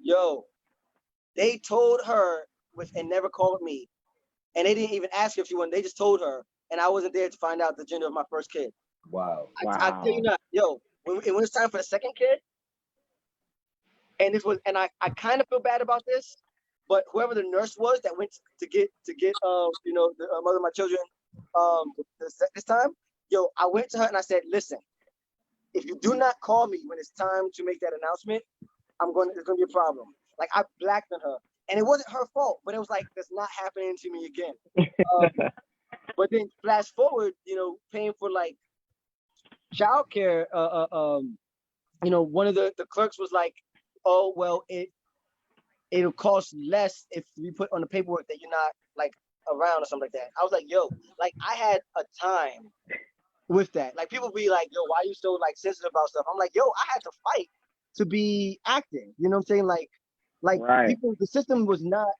A: Yo, they told her with and never called me, and they didn't even ask her if she wanted. They just told her, and I wasn't there to find out the gender of my first kid.
C: Wow.
A: I tell you not, yo, when it was time for the second kid, and this was, and I kind of feel bad about this, but whoever the nurse was that went to get you know, the mother of my children, this time, yo, I went to her and I said, listen, if you do not call me when it's time to make that announcement, it's gonna be a problem. Like I blacked on her, and it wasn't her fault, but it was like that's not happening to me again. Um, but then flash forward, you know, paying for like childcare. You know, one of the clerks was like, "Oh well, it'll cost less if you put on the paperwork that you're not like around or something like that." I was like, "Yo, like I had a time with that. Like people be like, yo, why are you so like sensitive about stuff?" I'm like, yo, I had to fight to be active. You know what I'm saying? Like
D: Right.
A: people, the system was not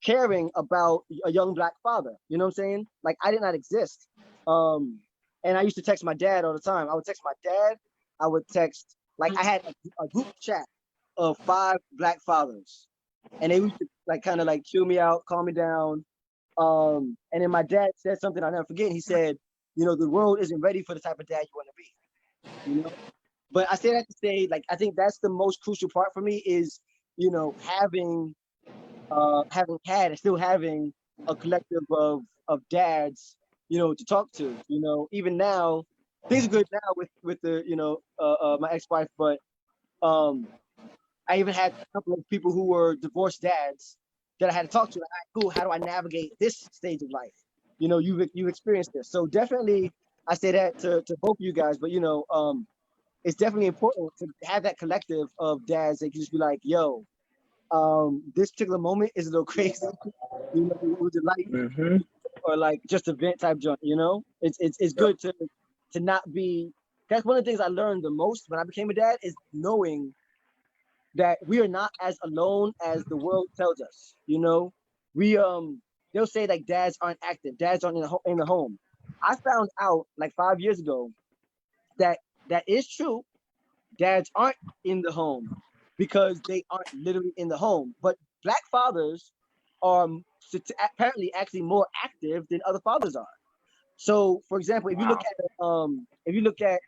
A: caring about a young black father. You know what I'm saying? Like I did not exist. And I used to text my dad all the time. I would text my dad. I would text like I had a group chat of 5 black fathers, and they used to like kind of like chill me out, calm me down. And then my dad said something I'll never forget. He said, you know, the world isn't ready for the type of dad you want to be, you know? But I say that to say, like, I think that's the most crucial part for me is, you know, having had and still having a collective of dads, you know, to talk to, you know, even now, things are good now with the, you know, my ex-wife, but um, I even had a couple of people who were divorced dads that I had to talk to. Like, all right, cool. How do I navigate this stage of life? You know, you've experienced this, so definitely I say that to both of you guys. But you know, it's definitely important to have that collective of dads that can just be like, "Yo, this particular moment is a little crazy. You know, would you like
D: Mhm.
A: or like just a vent type joint? You know, it's good to not be. That's one of the things I learned the most when I became a dad is knowing that we are not as alone as the world tells us. You know, we they'll say like dads aren't active, dads aren't in the home. I found out like 5 years ago that that is true. Dads aren't in the home because they aren't literally in the home. But black fathers are apparently actually more active than other fathers are. So, for example,
D: Wow.
A: if you look at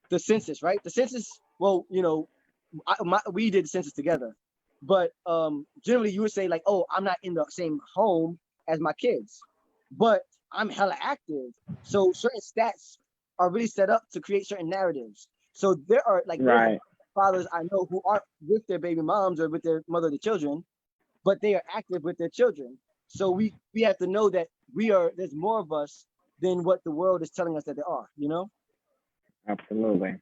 A: the census, right? The census, well, you know, we did the census together, but generally you would say like, oh, I'm not in the same home as my kids, but I'm hella active. So certain stats are really set up to create certain narratives. So there's
D: Right.
A: fathers I know who aren't with their baby moms or with their mother of the children, but they are active with their children. So we have to know that there's more of us than what the world is telling us that there are, you know?
D: Absolutely.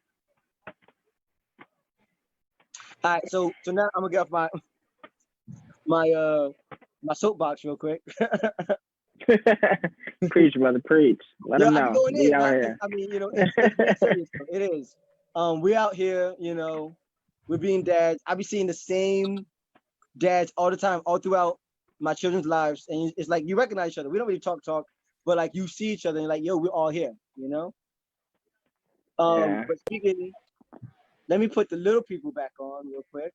A: All right, so now I'm gonna get off my my soapbox real quick.
D: Preach, brother, preach. Let
A: Yo,
D: them
A: I be
D: know.
A: going
D: We
A: in.
D: out here.
A: I mean, you know, it's dead serious. Though. It is. We out here, you know, we're being dads. I be seeing the same dads all the time, all throughout my children's lives, and it's like you recognize each other. We don't really talk, but like you see each other, and you're like, yo, we're all here, you know.
D: Yeah.
A: But speaking, let me put the little people back on real quick.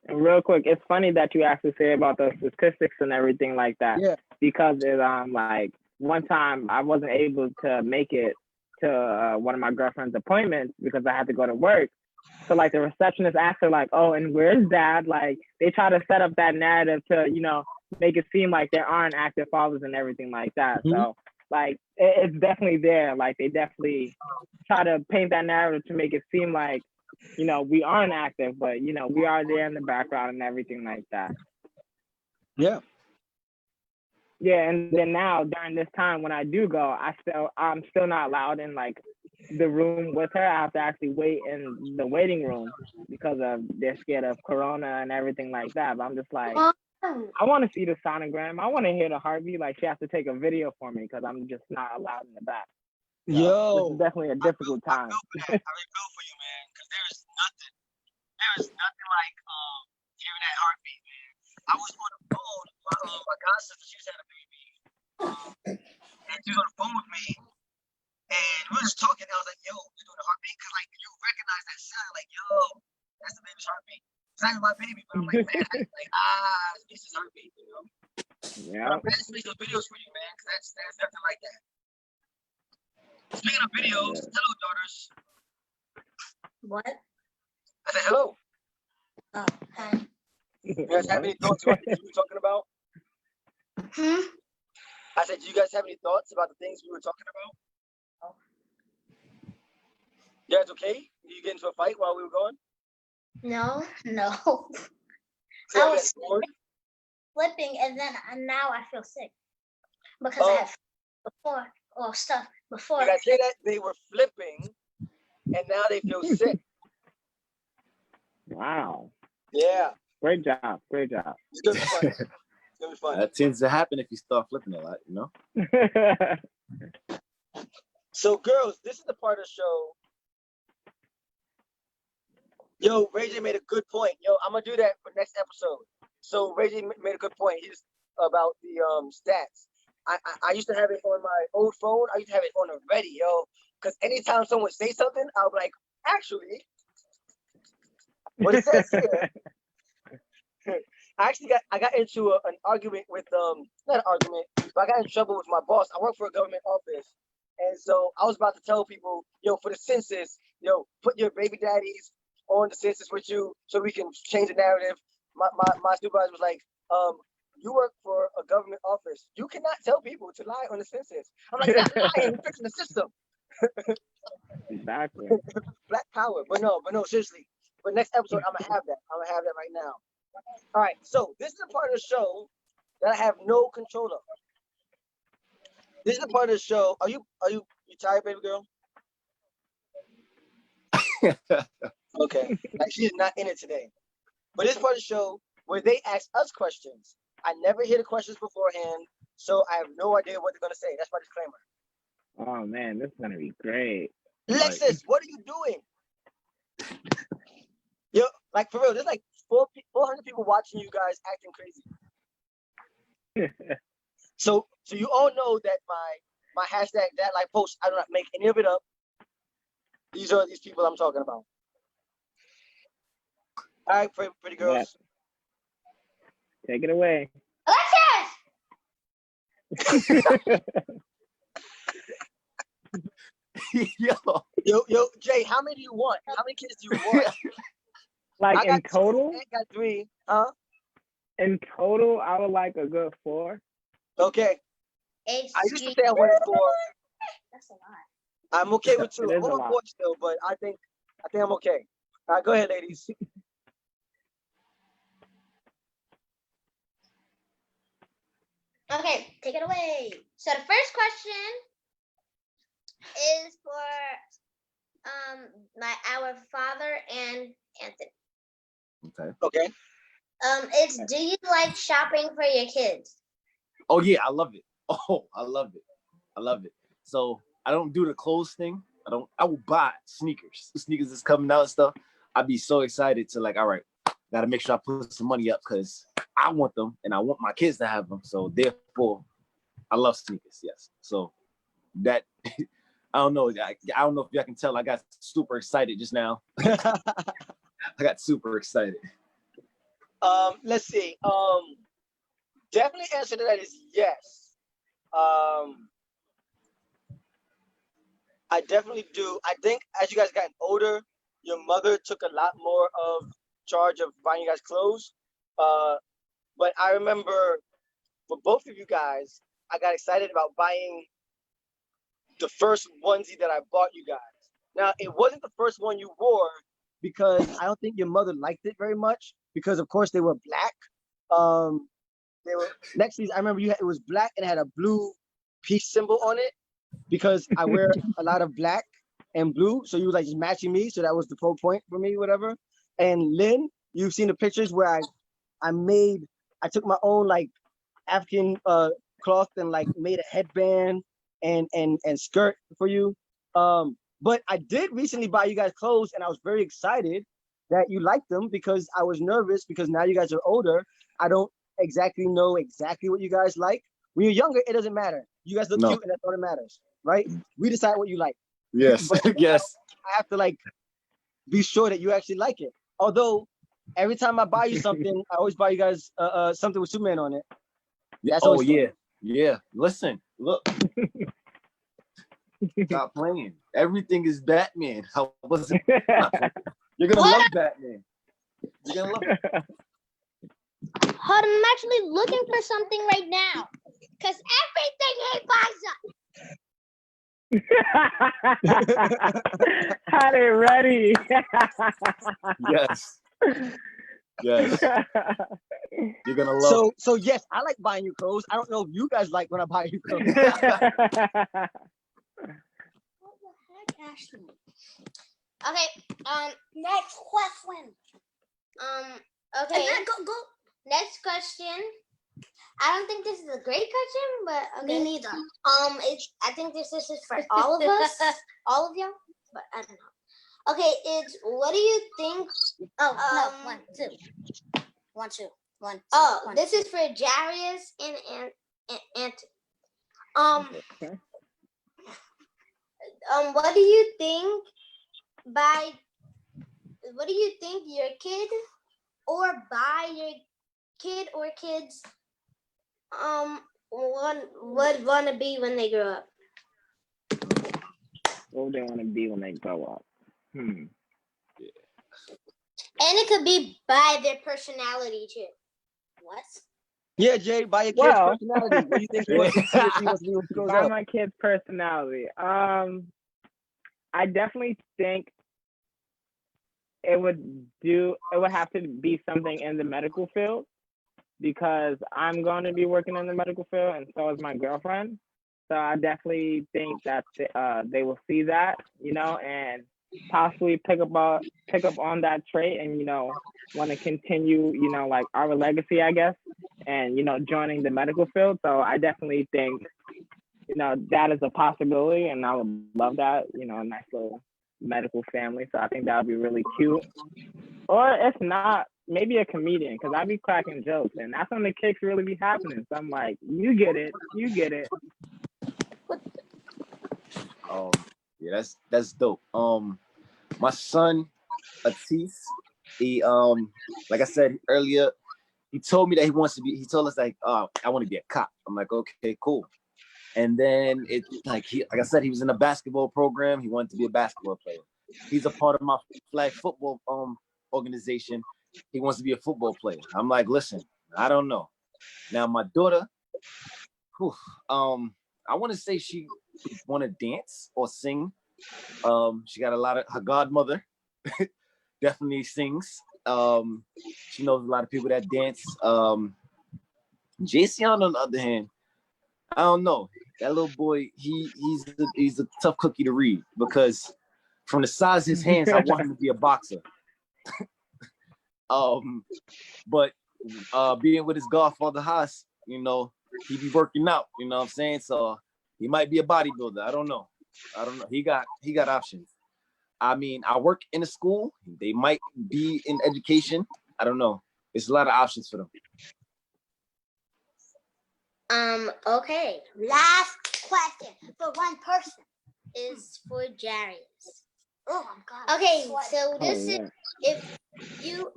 D: And real quick, it's funny that you asked to say about the statistics and everything like that,
A: Yeah.
D: because it like one time I wasn't able to make it to one of my girlfriend's appointments because I had to go to work. So like the receptionist asked her like, "Oh, and where's dad?" Like they try to set up that narrative to make it seem like there aren't active fathers and everything like that.
A: Mhm.
D: So like it's definitely there. Like they definitely try to paint that narrative to make it seem like we aren't active, but we are there in the background and everything like that.
A: Yeah.
D: Yeah, and then now during this time when I do go, I'm still not allowed in like the room with her. I have to actually wait in the waiting room because they're scared of corona and everything like that. But I'm just like, I want to see the sonogram. I want to hear the heartbeat. Like she has to take a video for me because I'm just not allowed in the back. So this
A: Yo,
D: is definitely a difficult
A: I
D: time.
A: feel for that. I really feel for you, man, because there is nothing like hearing that heartbeat, man. I was on the phone. My god sister, she just had a baby, and she was on the phone with me, and we were just talking. I was like, "Yo, you doing the heartbeat?" Because like you recognize that sound, like, "Yo, that's the baby's heartbeat." It's not even my baby, but I'm like, man, this is heartbeat, you know. But
D: Yeah.
A: I'm glad to make those videos for you, man, because that's nothing like that. Speaking of videos, hello, daughters.
B: What?
A: I said hello.
B: Oh, hi.
A: You guys have any thoughts about the things we were talking about? I said, do you guys have any thoughts about the things we were talking about? You guys okay? Did you get into a fight while we were going?
B: No.
A: See,
B: I was
A: bored?
B: flipping, and then now I feel sick because
A: Oh.
B: I had stuff before.
A: You guys hear that? They were flipping, and now they feel sick.
D: Wow.
A: Yeah.
D: Great job. Great job.
A: It's gonna be fun. It's gonna be fun.
C: That tends to happen if you start flipping a lot, you know?
A: So, girls, this is the part of the show. Yo, Ray J made a good point. Yo, I'm gonna do that for next episode. So Ray J made a good point. He's about the stats. I used to have it on my old phone. I used to have it on a ready, yo. Because anytime someone say something, I'll be like, actually, what it says here. I got into an argument with not an argument, but I got in trouble with my boss. I work for a government office, and so I was about to tell people, yo, for the census, yo, put your baby daddies on the census with you so we can change the narrative. My supervisor was like, you work for a government office. You cannot tell people to lie on the census. I'm like, that's lying. You're fixing the system.
D: Exactly.
A: Black power. But no, seriously. But next episode, I'm gonna have that. I'm gonna have that right now. All right. So this is the part of the show that I have no control of. This is the part of the show. Are you tired, baby girl? Okay. Like she is not in it today. But this part of the show where they ask us questions. I never hear the questions beforehand, so I have no idea what they're gonna say. That's my disclaimer.
D: Oh man, this is gonna be great.
A: Lexus, what are you doing? Yo, like for real, there's like 400 people watching you guys acting crazy. So you all know that my hashtag that like post, I do not make any of it up. These are these people I'm talking about. All right, pretty girls.
D: Yeah. Take it away.
B: Alexis!
A: Yo, Jay, how many do you want? How many kids do you want?
D: Like in total?
A: I got 3. Huh?
D: In total, I would like a good 4.
A: Okay. I used to say I wanted 4.
B: That's a lot.
A: I'm okay with 2.
D: It
A: I
D: is a
A: want
D: lot.
A: 4 still, but I think I'm okay. All right, go ahead, ladies.
B: Okay, take it away. So the first question is for our father and Anthony.
C: Okay.
B: It's do you like shopping for your kids?
C: Oh yeah, I love it. Oh, I love it. I love it. So I don't do the clothes thing. I will buy sneakers. The sneakers is coming out and stuff. I'd be so excited to like, all right, gotta make sure I put some money up because I want them and I want my kids to have them. So therefore, I love sneakers. Yes. So that I don't know. I don't know if y'all can tell. I got super excited just now. I got super excited.
A: Let's see. Definitely answer to that is yes. I definitely do. I think as you guys gotten older, your mother took a lot more of charge of buying you guys clothes. But I remember for both of you guys, I got excited about buying the first onesie that I bought you guys. Now, it wasn't the first one you wore because I don't think your mother liked it very much because, of course, they were black. They were Lexi's. I remember it was black and it had a blue peace symbol on it because I wear a lot of black and blue. So you were like just matching me. So that was the whole point for me, whatever. And Lynn, you've seen the pictures where I took my own like African cloth and like made a headband and skirt for you. But I did recently buy you guys clothes and I was very excited that you liked them because I was nervous because now you guys are older. I don't exactly know exactly what you guys like. When you're younger, it doesn't matter. You guys look cute and that's all that matters, right? We decide what you like.
C: Yes. Yes.
A: I have to like be sure that you actually like it. Although every time I buy you something, I always buy you guys something with Superman on it. That's
C: oh yeah. Yeah. Listen, look. Stop playing. Everything is Batman. How was it? You're gonna love Batman. You're gonna love it.
B: Hold on, I'm actually looking for something right now. Because everything he buys up.
D: Had it ready.
C: Yes. Yes. You're gonna love it.
A: So yes, I like buying you clothes. I don't know if you guys like when I buy you clothes.
B: What the heck, Ashley? Okay, next question. Okay. Go. Next question. I don't think this is a great question, but okay. Me neither. I think this is for all of us, all of y'all, but I don't know. Okay, it's what do you think? Oh no, 1, 2, 1, 2, 1. 2, oh, 1, this 2. Is for Jarrius and
D: Okay.
B: What do you think what do you think your kid or by your kid or kids would want to be when they grow up?
D: What would they want to be when they grow up?
B: And it could be by their personality too. What?
A: Yeah, Jay, by your kid's personality. What do you think he wants to be when he grows
D: by
A: up?
D: my kid's personality. I definitely think it would have to be something in the medical field, because I'm going to be working in the medical field, and so is my girlfriend. So I definitely think that they will see that, and possibly pick up on that trait, and want to continue, like our legacy, I guess, and joining the medical field. So I definitely think, that is a possibility, and I would love that, a nice little medical family. So I think that would be really cute. Or if not, maybe a comedian, because I be cracking jokes, and that's when the kicks really be happening. So I'm like, you get it.
C: Yeah, that's dope. My son, Atis, he like I said earlier, he told me that he told us like, I want to be a cop. I'm like, okay, cool. And then it like I said, he was in a basketball program. He wanted to be a basketball player. He's a part of my flag football organization. He wants to be a football player. I'm like, listen, I don't know. Now my daughter, I want to say she want to dance or sing. She got a lot of her godmother definitely sings. She knows a lot of people that dance. JC on the other hand, I don't know. That little boy, he's a tough cookie to read, because from the size of his hands, I want him to be a boxer. But being with his godfather Haas, he be working out, you know what I'm saying? So he might be a bodybuilder. I don't know. He got options. I mean, I work in a school. They might be in education. I don't know. There's a lot of options for them.
B: Okay. Last question for one person is for Jarrius. Oh my God. Okay, so this is if you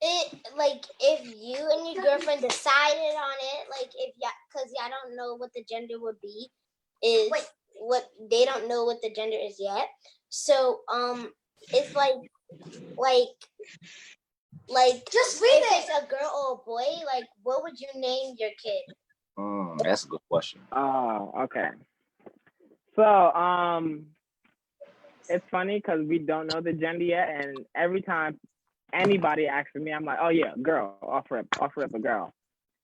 B: if you and your girlfriend decided on it, like because y'all don't know what the gender would be, what they don't know what the gender is yet. So it's like just read it. If it's a girl or a boy, like what would you name your kid?
C: That's a good question.
D: Oh, okay. So it's funny because we don't know the gender yet, and every time anybody asks me, I'm like, oh yeah, girl, offer up a girl.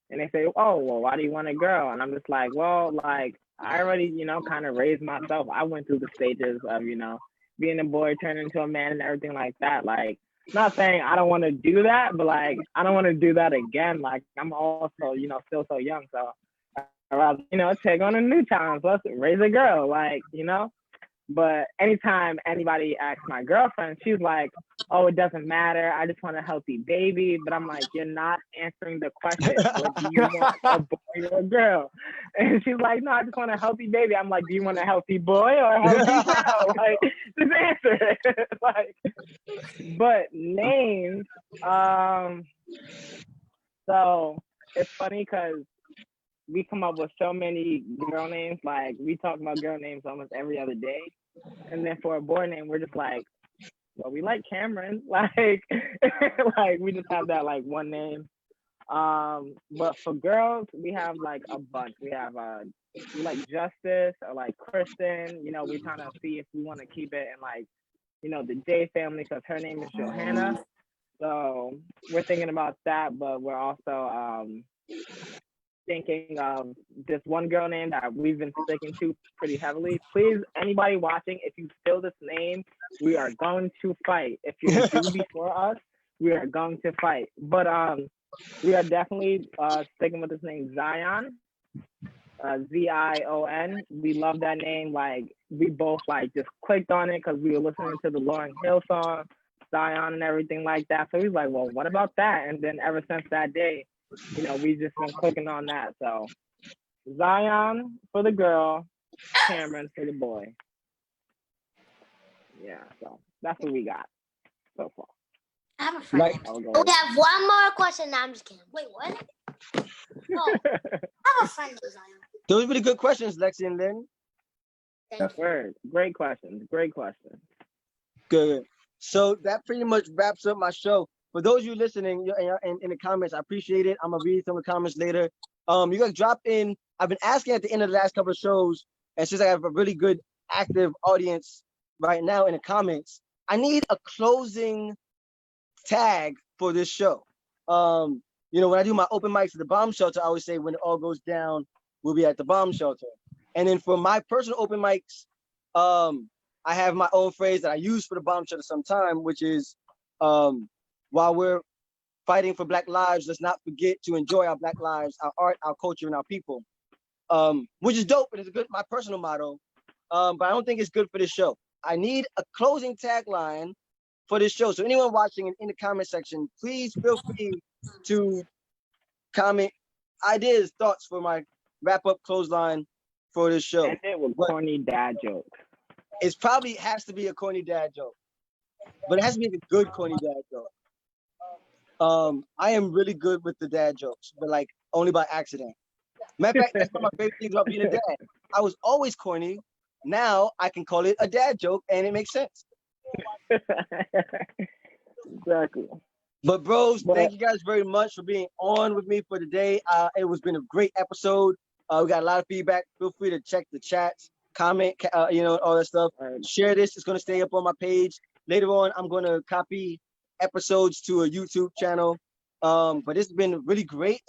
D: And they say, oh, well, why do you want a girl? And I'm just like, well, like I already, kind of raised myself. I went through the stages of, being a boy, turning into a man and everything like that. Like, not saying I don't want to do that, but like, I don't want to do that again. Like, I'm also, still so young. So I'd rather, take on a new challenge. Let's raise a girl, like, But anytime anybody asks my girlfriend, she's like, oh, it doesn't matter. I just want a healthy baby. But I'm like, you're not answering the question. What do you want, a boy or a girl? And she's like, no, I just want a healthy baby. I'm like, do you want a healthy boy or a healthy girl? Like, just answer it. Like, but names, so it's funny because we come up with so many girl names. Like we talk about girl names almost every other day, and then for a boy name, we're just like, well, we like Cameron. Like, like we just have that like one name. But for girls, we have like a bunch. We have we like Justice or like Kristen. You know, we trying to see if we want to keep it in like, you know, the J family because her name is Johanna. So we're thinking about that, but we're also thinking of this one girl name that we've been sticking to pretty heavily. Please, anybody watching, if you steal this name, we are going to fight. If you're due before us, we are going to fight. But we are definitely sticking with this name, Zion. Zion. We love that name. Like we both like just clicked on it because we were listening to the Lauryn Hill song, Zion, and everything like that. So we was like, well, what about that? And then ever since that day, you know, we just been clicking on that. So Zion for the girl, Cameron for the boy. Yeah, so that's what we got so far.
B: I have a friend.
A: Like,
B: We have one more question. No, I'm just kidding. Wait, what? No, I have a friend named Zion.
A: those are really good questions, Lexi and Lynn.
B: Thank you.
D: Word. Great question. Great question.
A: Good. So that pretty much wraps up my show. For those of you listening in the comments, I appreciate it. I'm gonna read some of the comments later. You guys drop in. I've been asking at the end of the last couple of shows, and since I have a really good active audience right now in the comments, I need a closing tag for this show. You know, when I do my open mics at the bomb shelter, I always say when it all goes down, we'll be at the bomb shelter. And then for my personal open mics, I have my own phrase that I use for the bomb shelter sometime, which is while we're fighting for Black lives, let's not forget to enjoy our Black lives, our art, our culture, and our people. Which is dope, and it's a good, my personal motto. But I don't think it's good for this show. I need a closing tagline for this show. So anyone watching in the comment section, please feel free to comment ideas, thoughts for my wrap-up clothesline for this show.
D: And it was corny dad jokes.
A: It's probably has to be a corny dad joke, but it has to be a good corny dad joke. I am really good with the dad jokes, but like only by accident. Matter of fact, that's one of my favorite things about being a dad. I was always corny. Now I can call it a dad joke and it makes sense.
D: Exactly.
A: But bros, thank you guys very much for being on with me for today. It was been a great episode. We got a lot of feedback. Feel free to check the chats, comment, you know, all that stuff. Share this. It's going to stay up on my page. Later on, I'm going to copy episodes to a YouTube channel. But this has been really great.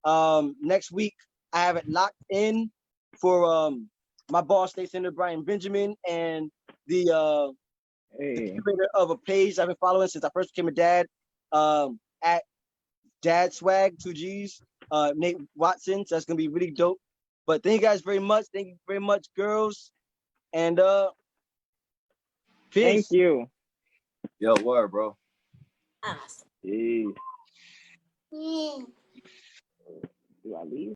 A: Next week, I have it locked in for my boss, State Senator Brian Benjamin, and the creator of a page I've been following since I first became a dad, at Dad Swag 2Gs, Nate Watson. So that's gonna be really dope. But thank you guys very much. Thank you very much, girls. And peace.
D: Thank you.
C: Yo, word, bro.
B: Awesome.
D: Peace.
B: Yeah.
D: Do I leave?